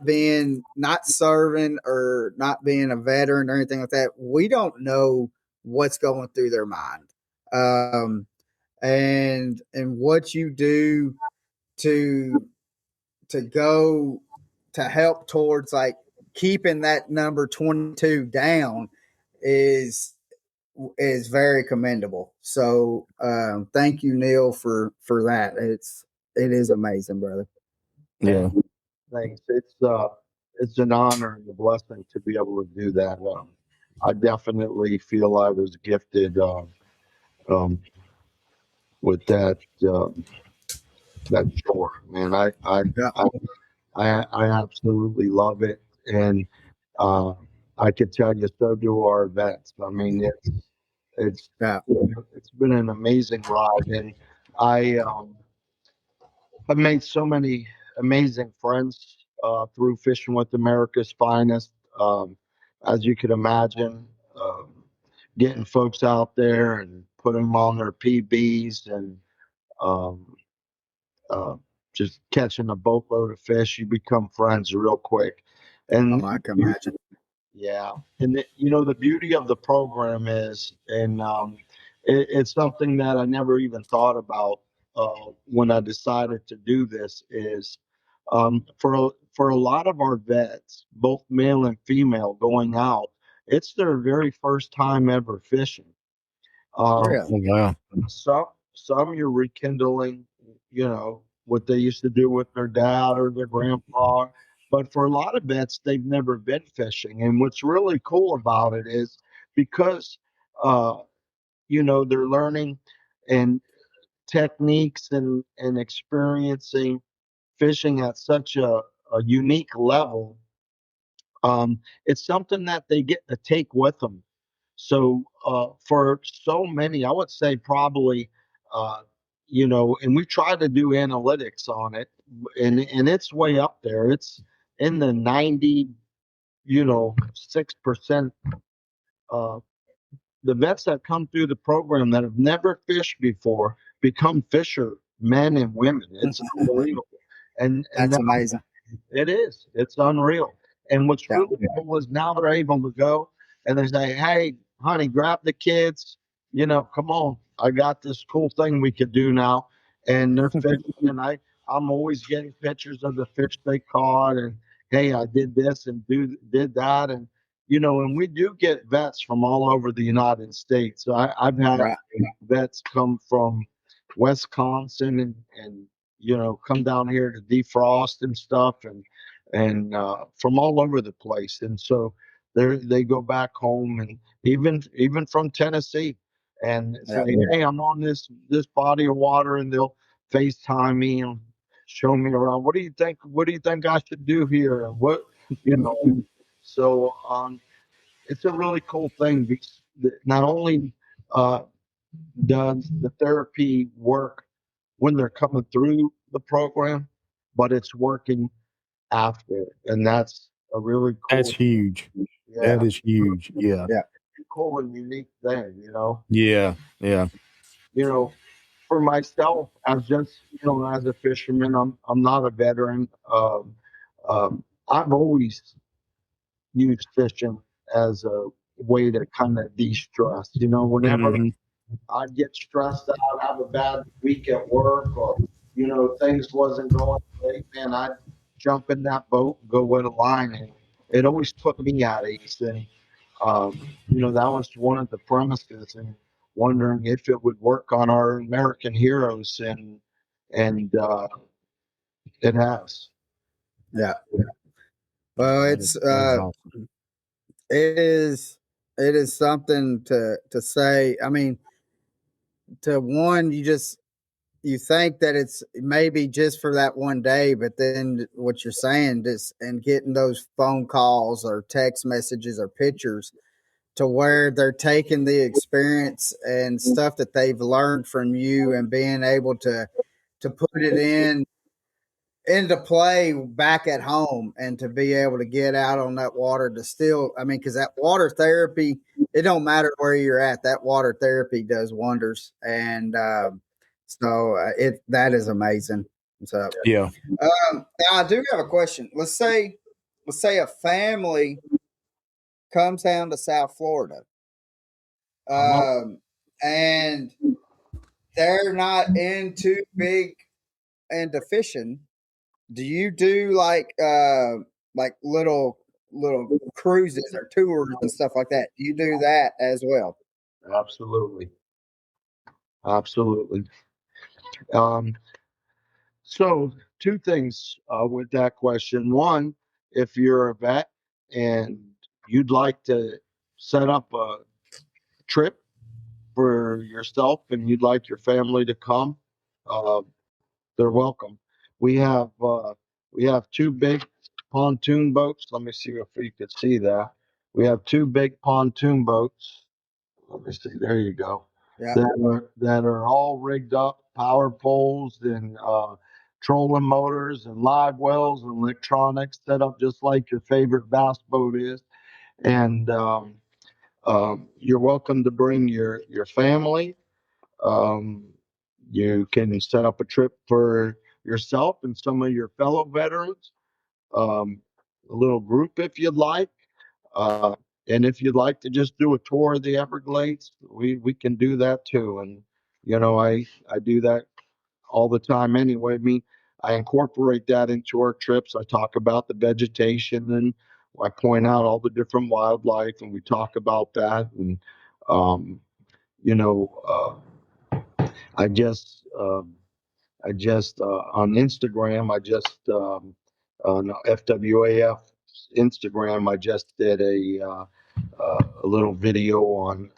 serving or not being a veteran or anything like that. We don't know what's going through their mind. And what you do to go to help towards, like, keeping that number 22 down is very commendable. So thank you, Neal, for that. It is amazing, brother. Yeah. Thanks. It's an honor and a blessing to be able to do that. I definitely feel I was gifted with that chore, man. Yeah. I absolutely love it, and uh, I could tell you, so do our vets. I mean, it's Yeah. it's been an amazing ride, and I I've made so many amazing friends through Fishing with America's Finest. As you could imagine, getting folks out there and putting them on their PBs, and um, uh, just catching a boatload of fish, you become friends real quick. And I can imagine. yeah, and the beauty of the program is, and it's something that I never even thought about when I decided to do this, is for a lot of our vets, both male and female, going out, it's their very first time ever fishing. Really? Wow. some you're rekindling, what they used to do with their dad or their grandpa. But for a lot of vets, they've never been fishing. And what's really cool about it is because, uh, they're learning and techniques and experiencing fishing at such a unique level. It's something that they get to take with them. So for so many, I would say probably, uh, and we try to do analytics on it, and it's way up there. It's in the 6%. Uh, the vets that come through the program that have never fished before become fisher men and women. It's unbelievable, and That's amazing. it is. It's unreal. And what's Yeah. really cool is now they're able to go and they say, "Hey, honey, grab the kids. Come on. I got this cool thing we could do now." And they're fishing, and I'm always getting pictures of the fish they caught, and hey, I did this and did that, and and we do get vets from all over the United States. So I've had Right. vets come from Wisconsin and come down here to defrost and stuff and from all over the place. And so they go back home and even from Tennessee and Yeah. say, "Hey, I'm on this body of water," and they'll FaceTime me and show me around. What do you think I should do here? And what you know? So it's a really cool thing because not only uh, does the therapy work when they're coming through the program, but it's working after, and that's a really That's cool, huge. yeah, That is huge. Yeah. Yeah. cool and unique thing. Yeah. Yeah. You know, for myself, as just as a fisherman, I'm not a veteran. I've always used fishing as a way to kind of de-stress. Whenever Hmm. I get stressed out, have a bad week at work, or things wasn't going great, man, I'd jump in that boat, go with a line, and it always put me at ease. And that was one of the premises, and wondering if it would work on our American heroes, and it has. Yeah. Well, it's That is awesome. it is something to say. I mean, to one, you think that it's maybe just for that one day, but then what you're saying is, and getting those phone calls or text messages or pictures to where they're taking the experience and stuff that they've learned from you and being able to put it into play back at home and to be able to get out on that water to still, I mean, because that water therapy, it don't matter where you're at, that water therapy does wonders. And so it that is amazing. So Yeah. now I do have a question. Let's say a family comes down to South Florida, Uh-huh. and they're not into big into fishing. Do you do like little cruises or tours and stuff like that? Do you do that as well? Absolutely, absolutely. Um, So, two things with that question. One, if you're a vet and you'd like to set up a trip for yourself and you'd like your family to come, uh, they're welcome. We have uh, we have two big pontoon boats. Let me see if you could see that. We have two big pontoon boats. Let me see. There you go. Yeah. That are all rigged up, power poles and trolling motors and live wells and electronics set up just like your favorite bass boat is. And you're welcome to bring your family. Um, you can set up a trip for yourself and some of your fellow veterans. A little group if you'd like. Uh, and if you'd like to just do a tour of the Everglades, we can do that too. And I do that all the time anyway. I mean, I incorporate that into our trips. I talk about the vegetation and I point out all the different wildlife, and we talk about that. And um, you know, I just on Instagram, on FWAF Instagram, I just did a little video on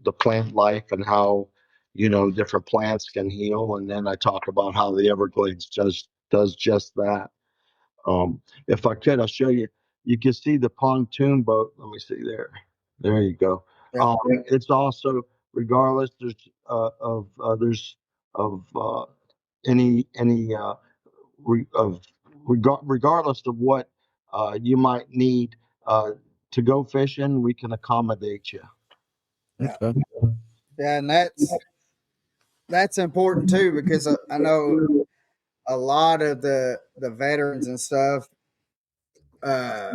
the plant life and how, different plants can heal. And then I talk about how the Everglades does just that. If I could, I'll show you. You can see the pontoon boat. Let me see there. There you go. Yeah. It's also, regardless there's of any regardless of what you might need to go fishing, we can accommodate you. Okay. Yeah, and that's important too, because I know a lot of the veterans and stuff uh,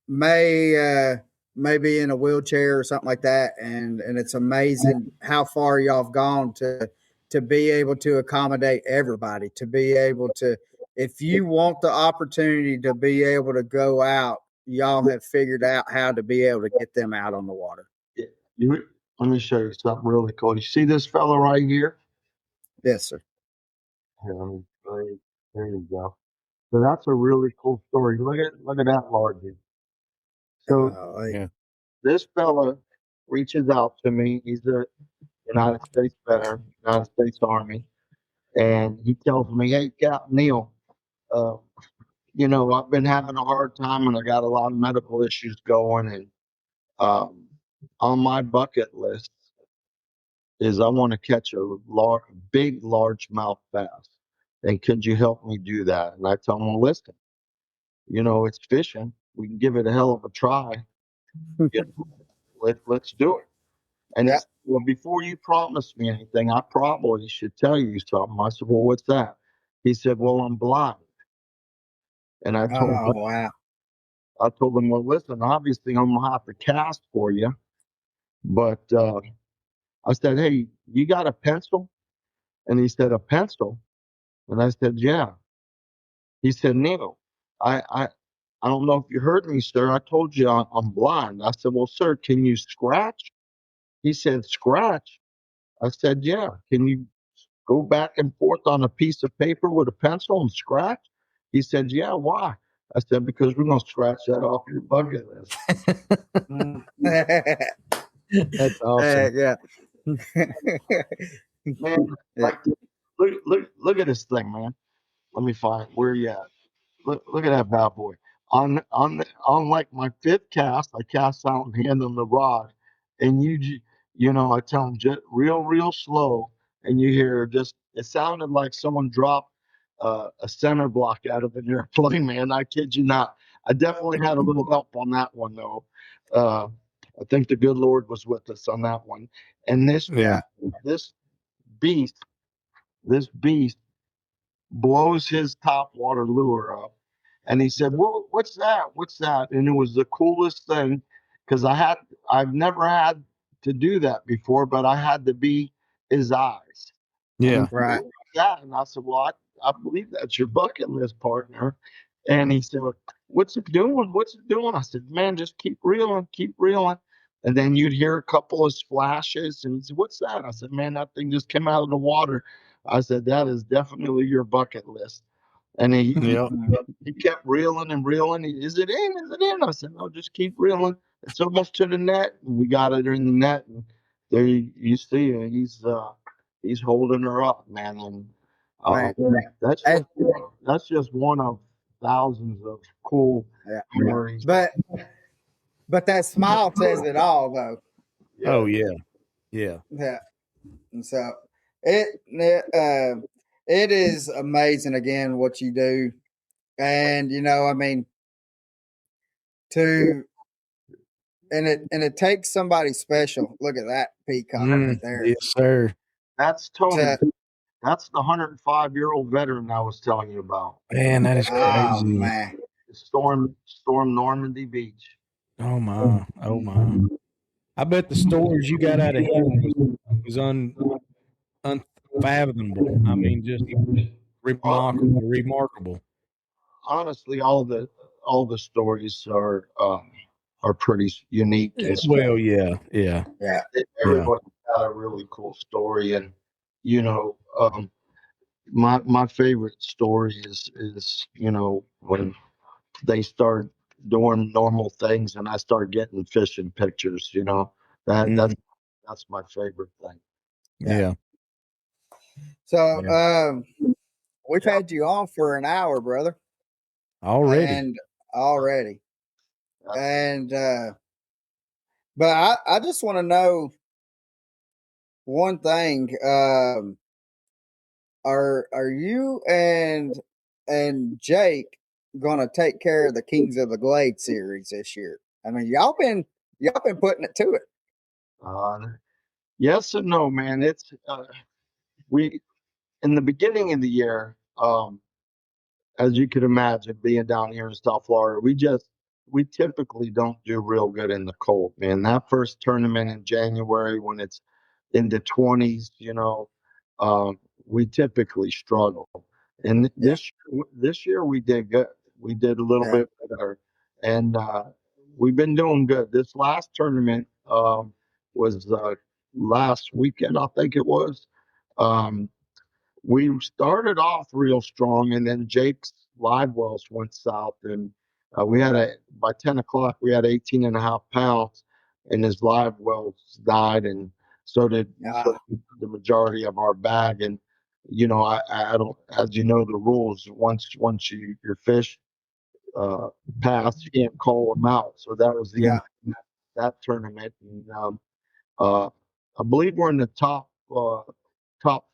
may be in a wheelchair or something like that, and it's amazing how far y'all have gone to be able to accommodate everybody, to be able to, if you want the opportunity to be able to go out, y'all have figured out how to be able to get them out on the water. You, let me show you something really cool. You see this fella right here? Yes, sir. Here, there you go. So that's a really cool story. Look at that largie. So Yeah. this fella reaches out to me. He's a United States veteran, United States Army, and he tells me, "Hey, Captain Neal, uh, I've been having a hard time, and I got a lot of medical issues going, and um, on my bucket list is I want to catch a big largemouth bass, and could you help me do that?" And I tell him, "Well, listen, it's fishing. We can give it a hell of a try. Let's do it." And he Yeah. said, "Well, before you promise me anything, I probably should tell you something." I said, "Well, what's that?" He said, "Well, I'm blind." And Oh, wow. I told him, "Well, listen, obviously I'm gonna have to cast for you, but I said, hey, you got a pencil?" And he said, "A pencil?" And I said, "Yeah." He said, "Neil, I I I don't know if you heard me, sir. I told you I'm blind." I said, "Well, sir, can you scratch?" He said, "Scratch?" I said, "Yeah. Can you go back and forth on a piece of paper with a pencil and scratch?" He said, "Yeah, why?" I said, "Because we're going to scratch that off your bucket list." That's awesome. Yeah. Man, Yeah. look at this thing, man. Let me find where you at. Look at that bad boy. On like my fifth cast, I cast out and hand him the rod, and I tell him just real slow, and you hear just it sounded like someone dropped a center block out of an airplane, man. I kid you not. I definitely had a little help on that one though. Uh, I think the good Lord was with us on that one. And Yeah. this beast, this beast blows his top water lure up. And he said, "Well, what's that? What's that?" And it was the coolest thing because I've never had to do that before, but I had to be his eyes. And he Yeah. said, Right. "What's that?" And I said, "Well, I believe that's your bucket list, partner." And he said, "What's it doing? What's it doing?" I said, "Man, just keep reeling, keep reeling." And then you'd hear a couple of splashes. And he said, "What's that?" I said, "Man, that thing just came out of the water." I said, "That is definitely your bucket list." And Yeah. he kept reeling and reeling. Is it in? Is it in? I said, "No, just keep reeling. It's almost to the net." And we got it in the net. And there you see he's holding her up, man. And Man. that's And, that's just one of thousands of cool yeah. memories. But that smile says it all, though. Oh yeah. Yeah. Yeah. And so it is amazing again what you do, and I mean, to it takes somebody special. Look at that peacock right there. Yes, sir. That's Tony. To, That's the 105-year-old veteran I was telling you about. Man, that is oh crazy. man, Storm Normandy Beach. Oh my. Oh my. I bet the stories you got out of him was unfathomable. I mean, just remarkable. Honestly, all the stories are pretty unique and Well, yeah. yeah, Yeah. everybody got a really cool story. And you know, my favorite story is when they start doing normal things and I start getting fishing pictures. That Mhm. that's my favorite thing. Yeah. So Yeah. we've had you on for an hour, brother, Already. and already, That's, and but I just want to know one thing. Are you and Jake gonna take care of the Kings of the Glade series this year? I mean, y'all been putting it to it. uh, yes and no, man. It's we in the beginning of the year. As you can imagine, being down here in South Florida, we typically don't do real good in the cold, man. That first tournament in January when it's in the 20s, um, we typically struggle. And Yeah, this year we did good. We did a little yeah, bit better, and we've been doing good. This last tournament was last weekend, I think it was. Um, we started off real strong, and then Jake's live wells went south, and we had by 10 o'clock we had 18 and a half pounds, and his live wells died, and so ah, did the majority of our bag. And I don't, as you know, the rules, once your fish uh pass, you can't call them out. So that was the end yeah. of that tournament. And uh, I believe we're in the top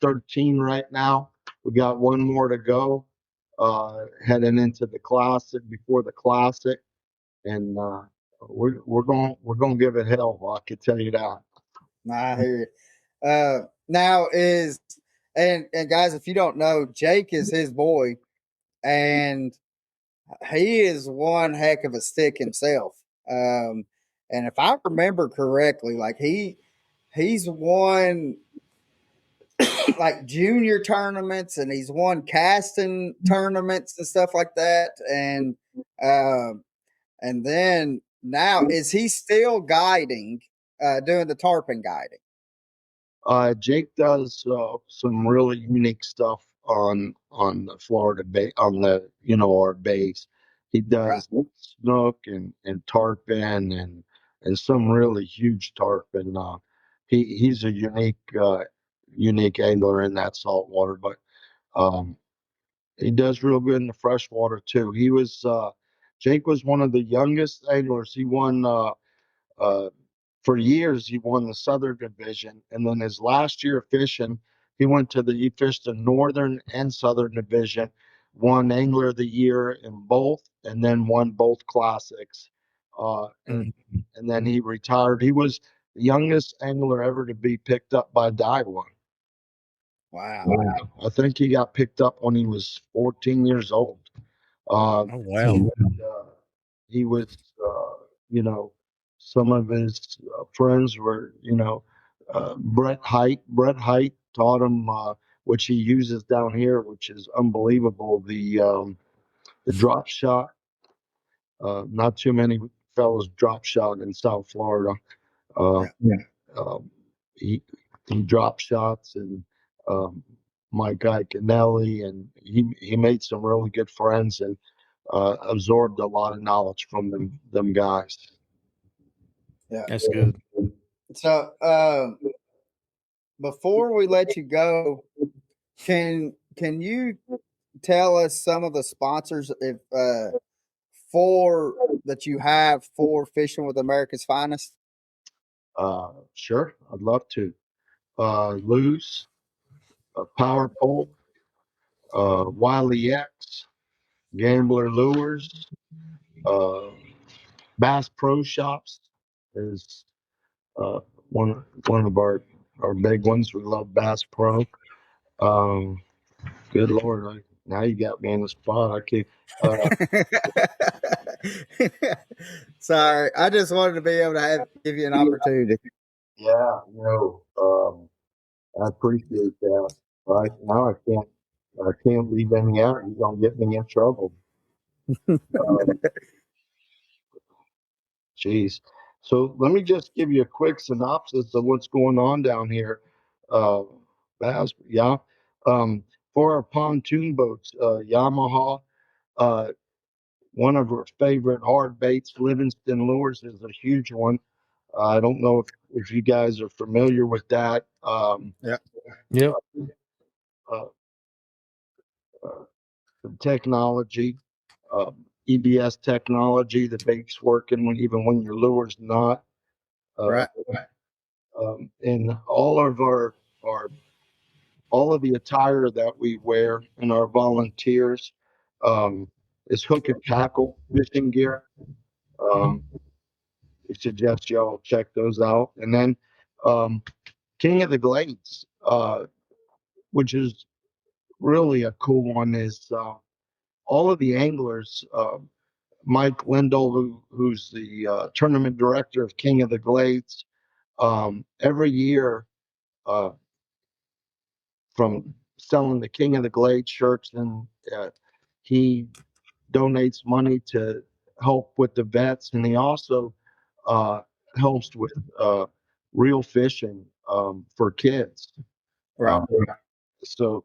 13 right now. We got one more to go, heading into the classic, before the classic, and we're going to give it hell. I can tell you that. I hear you. Now is and guys, if you don't know, Jake is his boy, and he is one heck of a stick himself. And if I remember correctly, like he's won like junior tournaments and he's won casting tournaments and stuff like that. And then now is he still guiding, doing the tarpon guiding? Jake does some really unique stuff on the Florida Bay, on the our bays. He Right. does snook and tarpon and some really huge tarpon. He's a unique angler in that salt water, but um, he does real good in the freshwater too. Jake was one of the youngest anglers. He won uh, for years. He won the Southern Division, and then his last year of fishing, he fished the Northern and Southern Division, won Angler of the Year in both, and then won both classics. And Mhm. and then he retired. He was the youngest angler ever to be picked up by Daiwa. Wow. I think he got picked up when he was 14 years old. Uh, Oh wow. uh, he was, you know, some of his friends were, Brett Height. Brett Height taught him, which he uses down here, which is unbelievable. The drop shot. Not too many fellows drop shot in South Florida. Uh, Yeah. um, he he dropped shots, and um, my guy Canelli, and he made some really good friends, and absorbed a lot of knowledge from them guys. Yeah. That's good. So before we let you go, can you tell us some of the sponsors if for that you have for Fishing with America's Finest? Sure, I'd love to. Lose, Power Pole, Wiley X, Gambler Lures, uh, Bass Pro Shops is uh, one of our big ones. We love Bass Pro. Um, Good Lord, now you got me in the spot. I can't. Uh, Sorry, I just wanted to be able to give you an opportunity. yeah, I appreciate that. Right now, I can't leave any out. You're gonna get me in trouble. Um, Geez. So let me just give you a quick synopsis of what's going on down here. Uh, bass, yeah. For our pontoon boats, Yamaha, one of our favorite hard baits, Livingston lures, is a huge one. I don't know if you guys are familiar with that. Yeah. Yep. Uh, uh, the technology, EBS technology, the bait's working even when your lure's not. Uh, Right. and our all of the attire that we wear and our volunteers is hook and tackle fishing gear. Um, I suggest y'all check those out. And then um, King of the Glades, which is really a cool one, is all of the anglers. Mike Lindell, who's the tournament director of King of the Glades, every year uh, from selling the King of the Glades shirts, and he donates money to help with the vets, and he also uh, helps with real fishing for kids. Right. So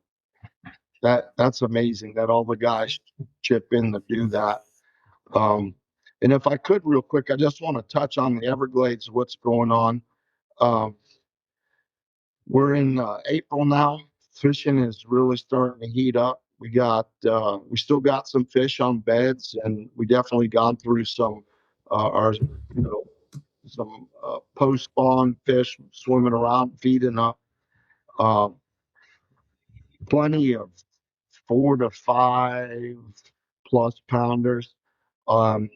that's amazing that all the guys chip in to do that. Um, and if I could, real quick, I just want to touch on the Everglades, what's going on. Um, we're in April now. Fishing is really starting to heat up. We still got some fish on beds, and we definitely gone through some our some post spawn fish swimming around, feeding up. Um, Plenty of 4 to 5 plus pounders. Um,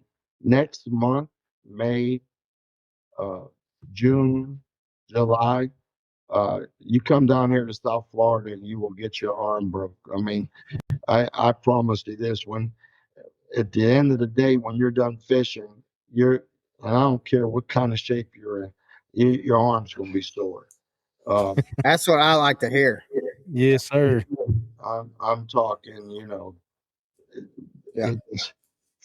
Next month, May, uh, June, July, you come down here to South Florida and you will get your arm broke. I mean, I promise you this: when at the end of the day, when you're done fishing, and I don't care what kind of shape you're in, your arm's gonna be sore. Um, That's what I like to hear. Yes, sir. I'm talking, Yeah. it's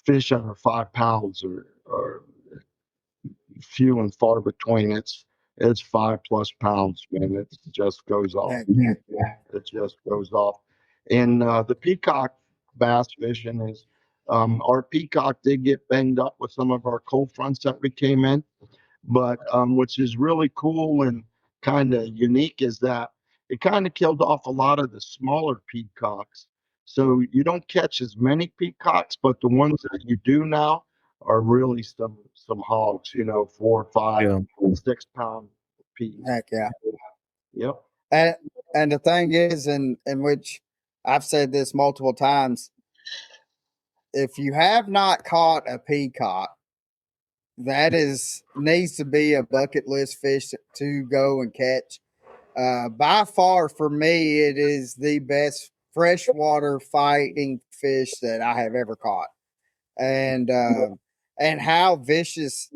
fish under 5 pounds or few and far between. It's 5 plus pounds, man. It just goes off. Yeah. It just goes off. And the peacock bass fishing is our peacock did get banged up with some of our cold fronts that we came in. But which is really cool and kind of unique is that it kind of killed off a lot of the smaller peacocks. So you don't catch as many peacocks, but the ones that you do now are really some hogs. 4, 5, Yeah. 6 pound piece. Heck yeah. Yep. And and the thing is, in which I've said this multiple times, if you have not caught a peacock, that is needs to be a bucket list fish to go and catch. By far, for me, it is the best freshwater fighting fish that I have ever caught, and how vicious,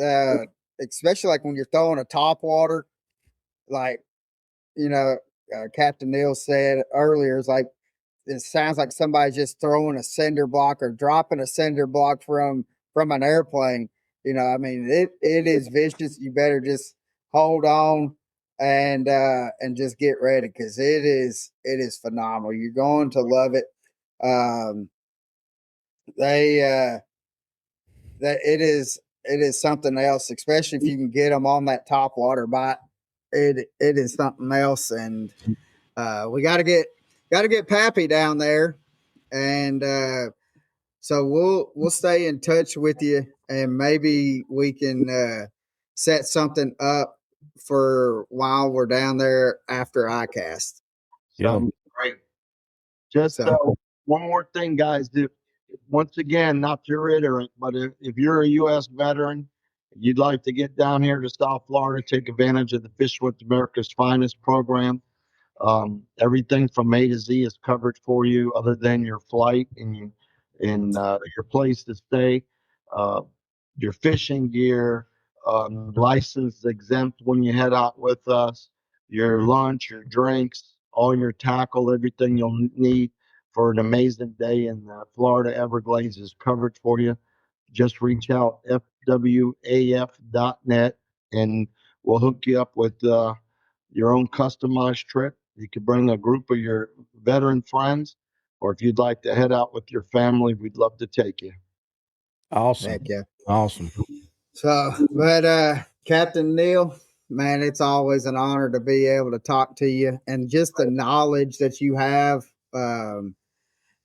uh, especially like when you're throwing a top water, like you know, Captain Neal said earlier, is like it sounds like somebody's just throwing a cinder block or dropping a cinder block from an airplane. I mean, it is vicious. You better just hold on and just get ready because it is phenomenal. You're going to love it. Um, they that it is something else, especially if you can get them on that top water bite. It is something else, and we got to get Pappy down there, and so we'll stay in touch with you, and maybe we can set something up for while we're down there after ICAST. Yeah. Sounds great. Just So one more thing, guys. Once again, not to reiterate, but if you're a U.S. veteran, you'd like to get down here to South Florida, take advantage of the Fish with America's Finest program. Everything from A to Z is covered for you, other than your flight and your place to stay, uh, your fishing gear, license exempt when you head out with us, your lunch, your drinks, all your tackle, everything you'll need for an amazing day in the Florida Everglades is covered for you. Just reach out fwaf.net and we'll hook you up with your own customized trip. You could bring a group of your veteran friends, or if you'd like to head out with your family, we'd love to take you. Awesome. Heck yeah. Awesome. So, but Captain Neal, man, it's always an honor to be able to talk to you, and just the knowledge that you have,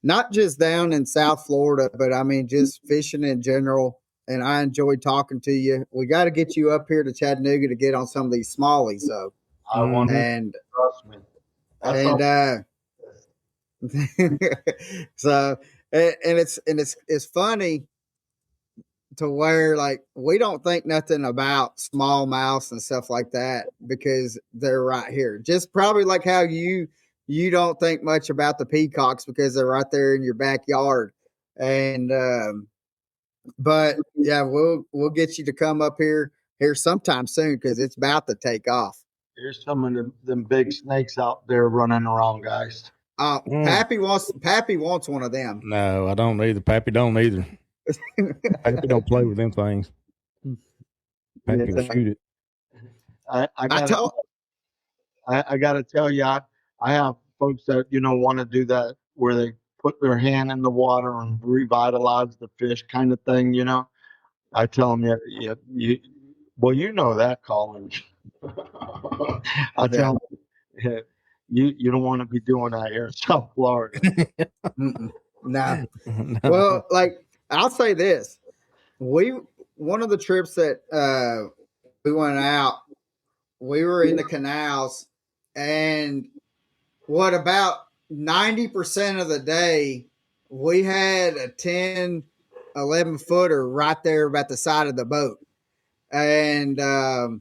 not just down in South Florida, but I mean, just fishing in general. And I enjoyed talking to you. We got to get you up here to Chattanooga to get on some of these smallies, though. I want to And trust me. That's all. So, it's funny to where, like, we don't think nothing about smallmouths and stuff like that because they're right here. Just probably like how you don't think much about the peacocks because they're right there in your backyard. And but yeah, we'll get you to come up here sometime soon because it's about to take off. Here's some of them big snakes out there running around, guys. Pappy wants one of them. No, I don't either. Pappy don't either. Pappy don't play with them things. Pappy will shoot it. I gotta tell you, I have folks that want to do that where they put their hand in the water and revitalize the fish, kind of thing. I tell them, well, you know that, Colin. I tell them, you don't want to be doing that here in South Florida. No. Well, like, I'll say this: one of the trips that we went out, we were in the canals, and about 90% of the day, we had a 10, 11 footer right there about the side of the boat. And so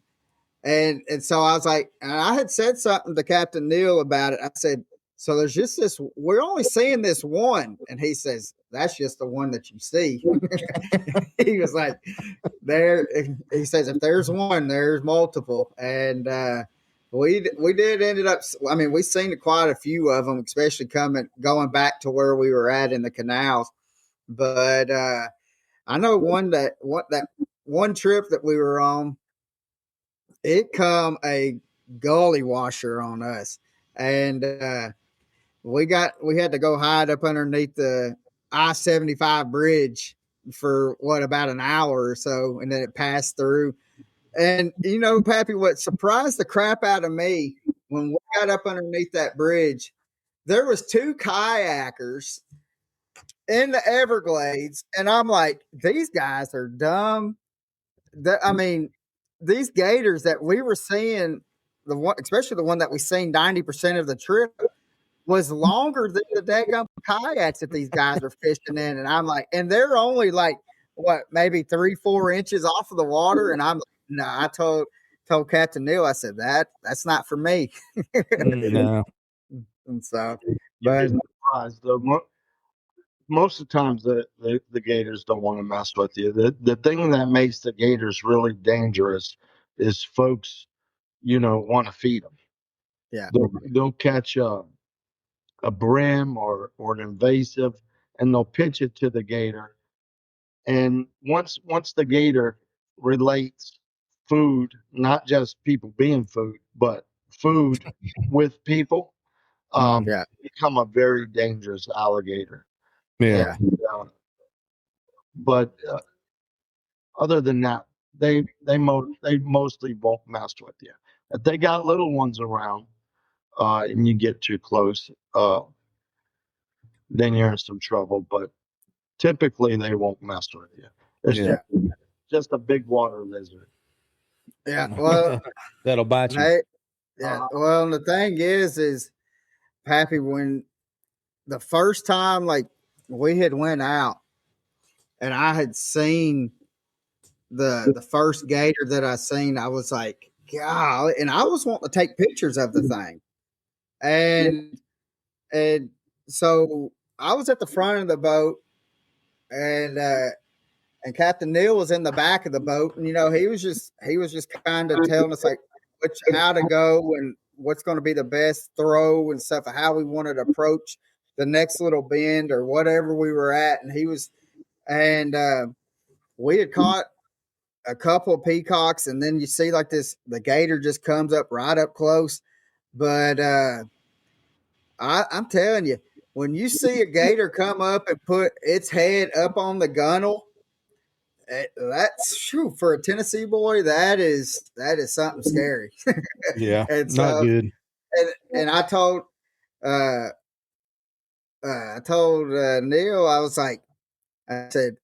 I was like, and I had said something to Captain Neal about it. I said, so there's just this, we're only seeing this one. And he says, that's just the one that you see. He was like, he says, if there's one, there's multiple. And we did ended up, I mean, we seen quite a few of them, especially going back to where we were at in the canals. But I know that one trip that we were on, it come a gully washer on us, and we had to go hide up underneath the I-75 bridge for about an hour or so, and then it passed through. And Pappy, what surprised the crap out of me when we got up underneath that bridge, there was two kayakers in the Everglades, and I'm like, these guys are dumb. I mean, these gators that we were seeing, especially the one that we seen 90% of the trip, was longer than the daggum kayaks that these guys are fishing in. And I'm like, and they're only like, maybe 3-4 inches off of the water. And I'm like, no, I told Captain Neal, I said, that's not for me. No. And so, but most of the times the gators don't want to mess with you. The thing that makes the gators really dangerous is folks, want to feed them. Yeah. They'll catch a brim or an invasive, and they'll pitch it to the gator. And once the gator relates food, not just people being food, but food with people, become a very dangerous alligator. Yeah. But other than that, they mostly won't mess with you. If they got little ones around, and you get too close, then you're in some trouble. But typically, they won't mess with you. It's just a big water lizard. Yeah, well, that'll bite you. Hey, yeah, well, the thing is, Pappy, when the first time, like, we had went out, and I had seen the first gator that I seen, I was like, God, and I was wanting to take pictures of the thing, and so I was at the front of the boat, and Captain Neal was in the back of the boat, and he was just kind of telling us like how to go and what's going to be the best throw and stuff, how we wanted to approach the next little bend or whatever we were at, and we had caught a couple of peacocks, and then you see like this, the gator just comes up right up close. But I'm telling you, when you see a gator come up and put its head up on the gunnel, that's for a Tennessee boy. That is something scary. Yeah, And not so, good. and I told Neil, I was like, I said,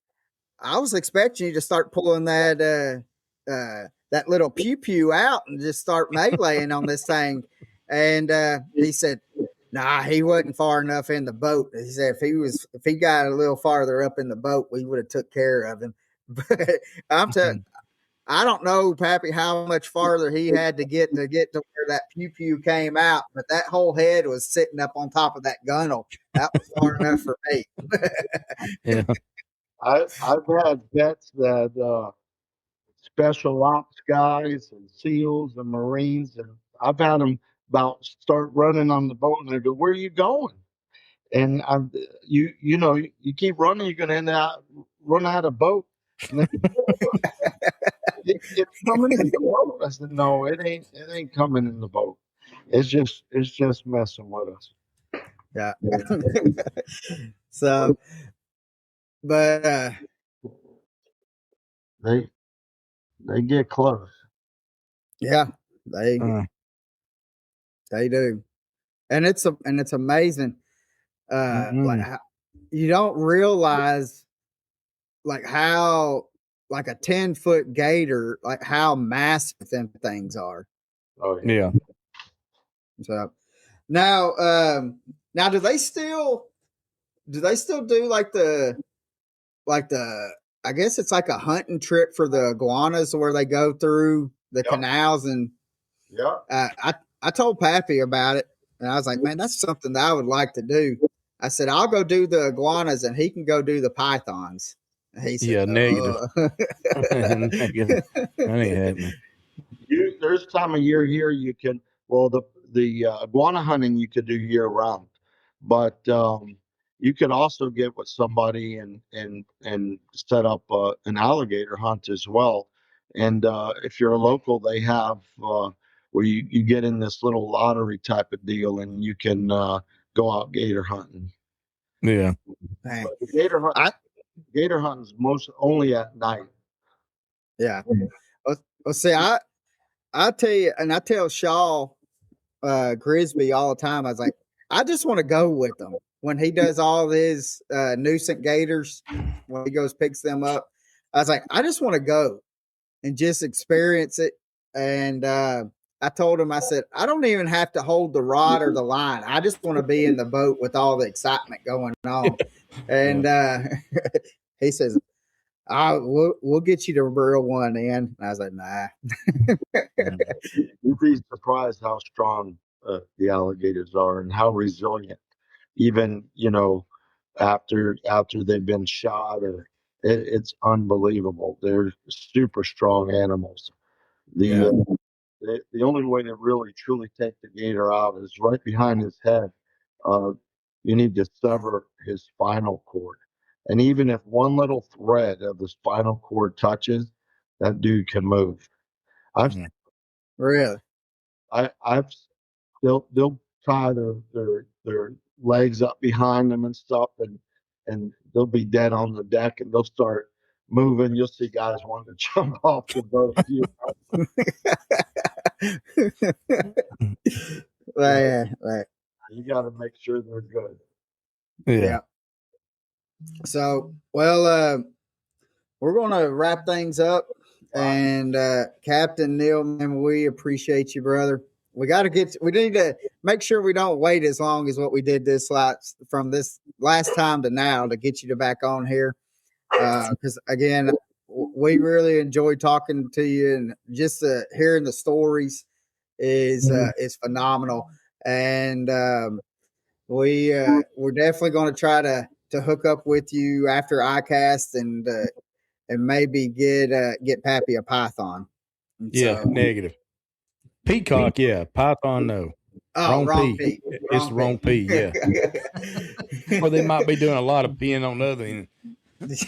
I was expecting you to start pulling that little pew pew out and just start meleeing on this thing. And he said, nah, he wasn't far enough in the boat. He said if he got a little farther up in the boat, we would have took care of him. But I don't know, Pappy, how much farther he had to get to where that pew pew came out, but that whole head was sitting up on top of that gunnel. That was far enough for me. Yeah. I've had vets that special ops guys and SEALs and Marines, and I've had them about start running on the boat, and they go, "Where are you going?" And you know, you keep running, you're going to run out of boat. And they, it's coming in the boat. I said, "No, it ain't coming in the boat. It's just messing with us." Yeah. So, but They get close. yeah, they do, and it's amazing. Like how, you don't realize like how like a 10-foot gator, like how massive them things are. Oh Yeah. So now do they still do like the I guess it's like a hunting trip for the iguanas where they go through the canals, and yeah. I told Pappy about it, and I was like, man, that's something that I would like to do. I said, I'll go do the iguanas and he can go do the pythons. And he said, Yeah, negative. Negative. That ain't happening. There's time of year here you can, well, the iguana hunting you could do year round, but you could also get with somebody and set up an alligator hunt as well. And if you're a local, they have where you get in this little lottery type of deal, and you can go out gator hunting. Yeah. Dang. But the gator hunting is most only at night. Yeah. Well, see, I tell you, and I tell Shaw Grisby all the time, I was like, I just want to go with him when he does all his nuisance gators, when he goes picks them up. I was like, I just want to go and just experience it. And I told him, I said, I don't even have to hold the rod or the line. I just want to be in the boat with all the excitement going on. And he says, we'll get you the real one in. And I was like, nah. You'd be surprised how strong the alligators are and how resilient, even after they've been shot. Or it's unbelievable. They're super strong animals. The only way to really truly take the gator out is right behind his head. You need to sever his spinal cord. And even if one little thread of the spinal cord touches, that dude can move. Really? I've they'll tie their legs up behind them and stuff, and they'll be dead on the deck, and they'll start moving. You'll see guys wanting to jump off the boat. Right. You got to make sure they're good. Yeah. So, well, we're going to wrap things up. And Captain Neal, man, we appreciate you, brother. We need to make sure we don't wait as long as what we did from this last time to now to get you to back on here. Because again, we really enjoy talking to you, and just hearing the stories is phenomenal. And we're definitely going to try to hook up with you after ICAST and maybe get Pappy a python. And yeah, so, negative. Peacock, yeah. Python, no. Oh, wrong P. It's the wrong P, yeah. Or they might be doing a lot of peeing on the other end.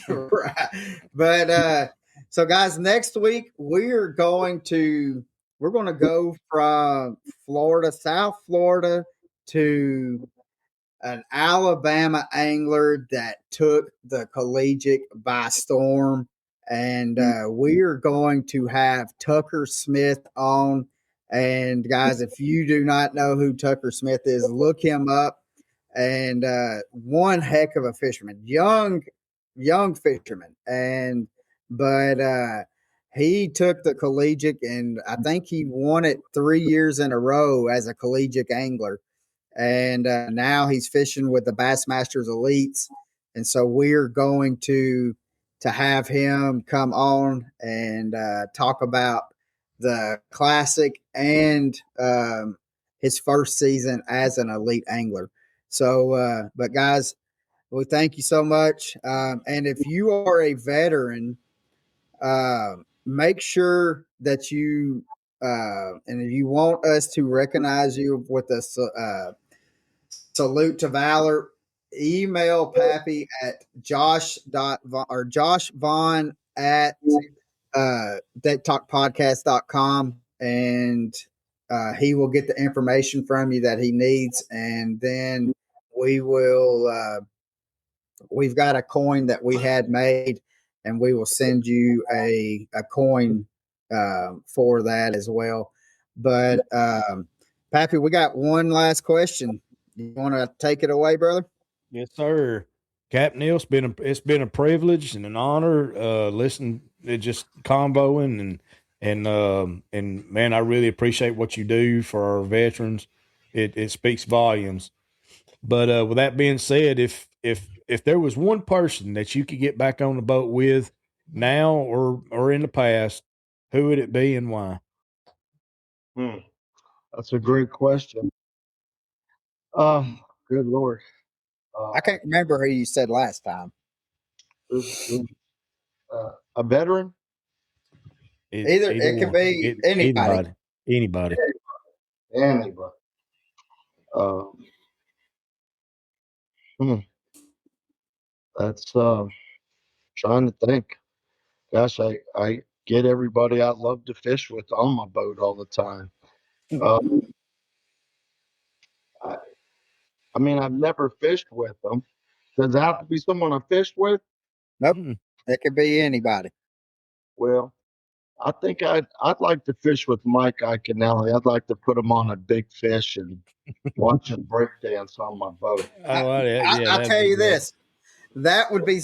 Right. But So, guys, next week we're going to go from Florida, South Florida, to an Alabama angler that took the collegiate by storm. And we are going to have Tucker Smith on. And guys, if you do not know who Tucker Smith is, look him up. And one heck of a fisherman, young fisherman. And but he took the collegiate, and I think he won it 3 years in a row as a collegiate angler. And now he's fishing with the Bassmasters Elites, and so we're going to have him come on and talk about the classic and his first season as an elite angler. So, but guys, we thank you so much. And if you are a veteran, make sure that you and if you want us to recognize you with a salute to valor, email Pappy at Josh Vaughn at decktalkpodcast.com, and he will get the information from you that he needs, and then we will we've got a coin that we had made, and we will send you a coin for that as well. But Pappy, we got one last question. You want to take it away, brother? Yes, sir. Captain Neal, it's been a privilege and an honor listening to just convoing and man, I really appreciate what you do for our veterans. It speaks volumes. But with that being said, if there was one person that you could get back on the boat with now or in the past, who would it be and why? That's a great question. Good Lord. I can't remember who you said last time. A veteran? Either it could be anybody. Anybody. Anybody. That's trying to think. Gosh, I get everybody I love to fish with on my boat all the time. I mean, I've never fished with them. Does it have to be someone I fished with? Nope. It could be anybody. Well, I think I'd like to fish with Mike Iaconelli. I'd like to put him on a big fish and watch him break dance on my boat. I'll tell you this. That would be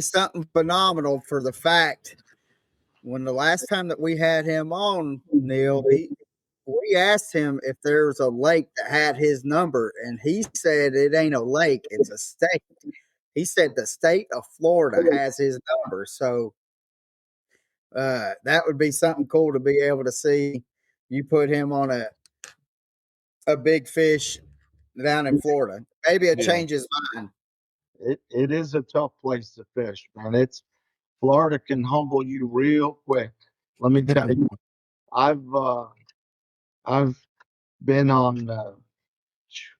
something phenomenal for the fact when the last time that we had him on, Neal, we asked him if there was a lake that had his number, and he said it ain't a lake, it's a state. He said the state of Florida has his number. So that would be something cool to be able to see you put him on a big fish down in Florida. Maybe it changes mind. It is a tough place to fish, man. Florida can humble you real quick. Let me tell you, I've been on.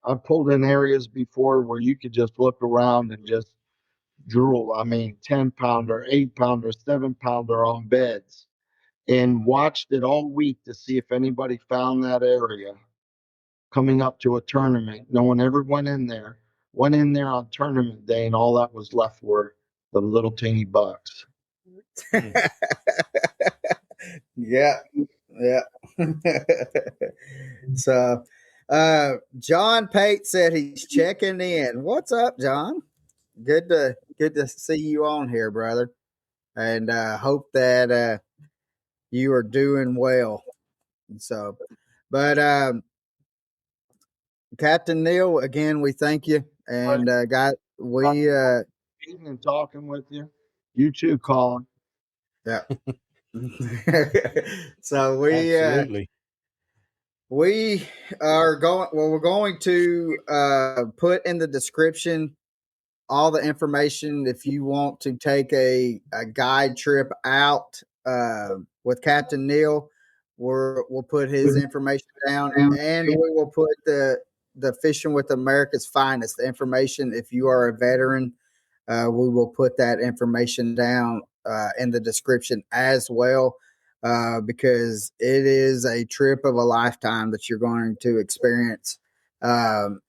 I've pulled in areas before where you could just look around and just drool. I mean, 10-pounder, 8-pounder, 7-pounder on beds, and watched it all week to see if anybody found that area coming up to a tournament. No one ever went in there. Went in there on tournament day, and all that was left were the little teeny bucks. Yeah. So John Pate said he's checking in. What's up, John? Good to see you on here, brother. And hope that you are doing well. So, but Captain Neal, again, we thank you. And Evening talking with you. You too, Colin. Yeah. So we Absolutely. we are going. Well, we're going to put in the description all the information if you want to take a guide trip out with Captain Neal. We'll put his information down, and we will put the Fishing with America's Finest information. If you are a veteran, we will put that information down in the description as well, because it is a trip of a lifetime that you're going to experience. And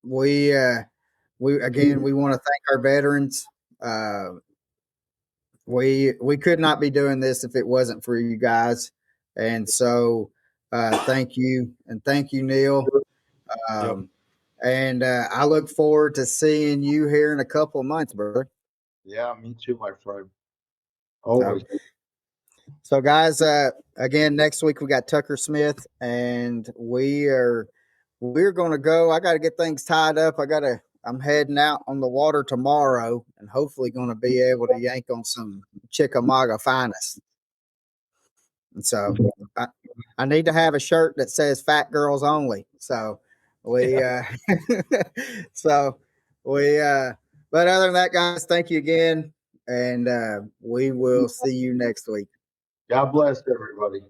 we again, we want to thank our veterans. We could not be doing this if it wasn't for you guys, and so thank you, and thank you, Neal. Um, And I look forward to seeing you here in a couple of months, brother. Yeah, me too, my friend. So, Always. so guys, again, next week we got Tucker Smith, and we're going to go. I got to get things tied up. I'm heading out on the water tomorrow, and hopefully going to be able to yank on some Chickamauga finest. And so I need to have a shirt that says "Fat Girls Only." So we, so we, but other than that, guys, thank you again, and we will see you next week. God bless everybody.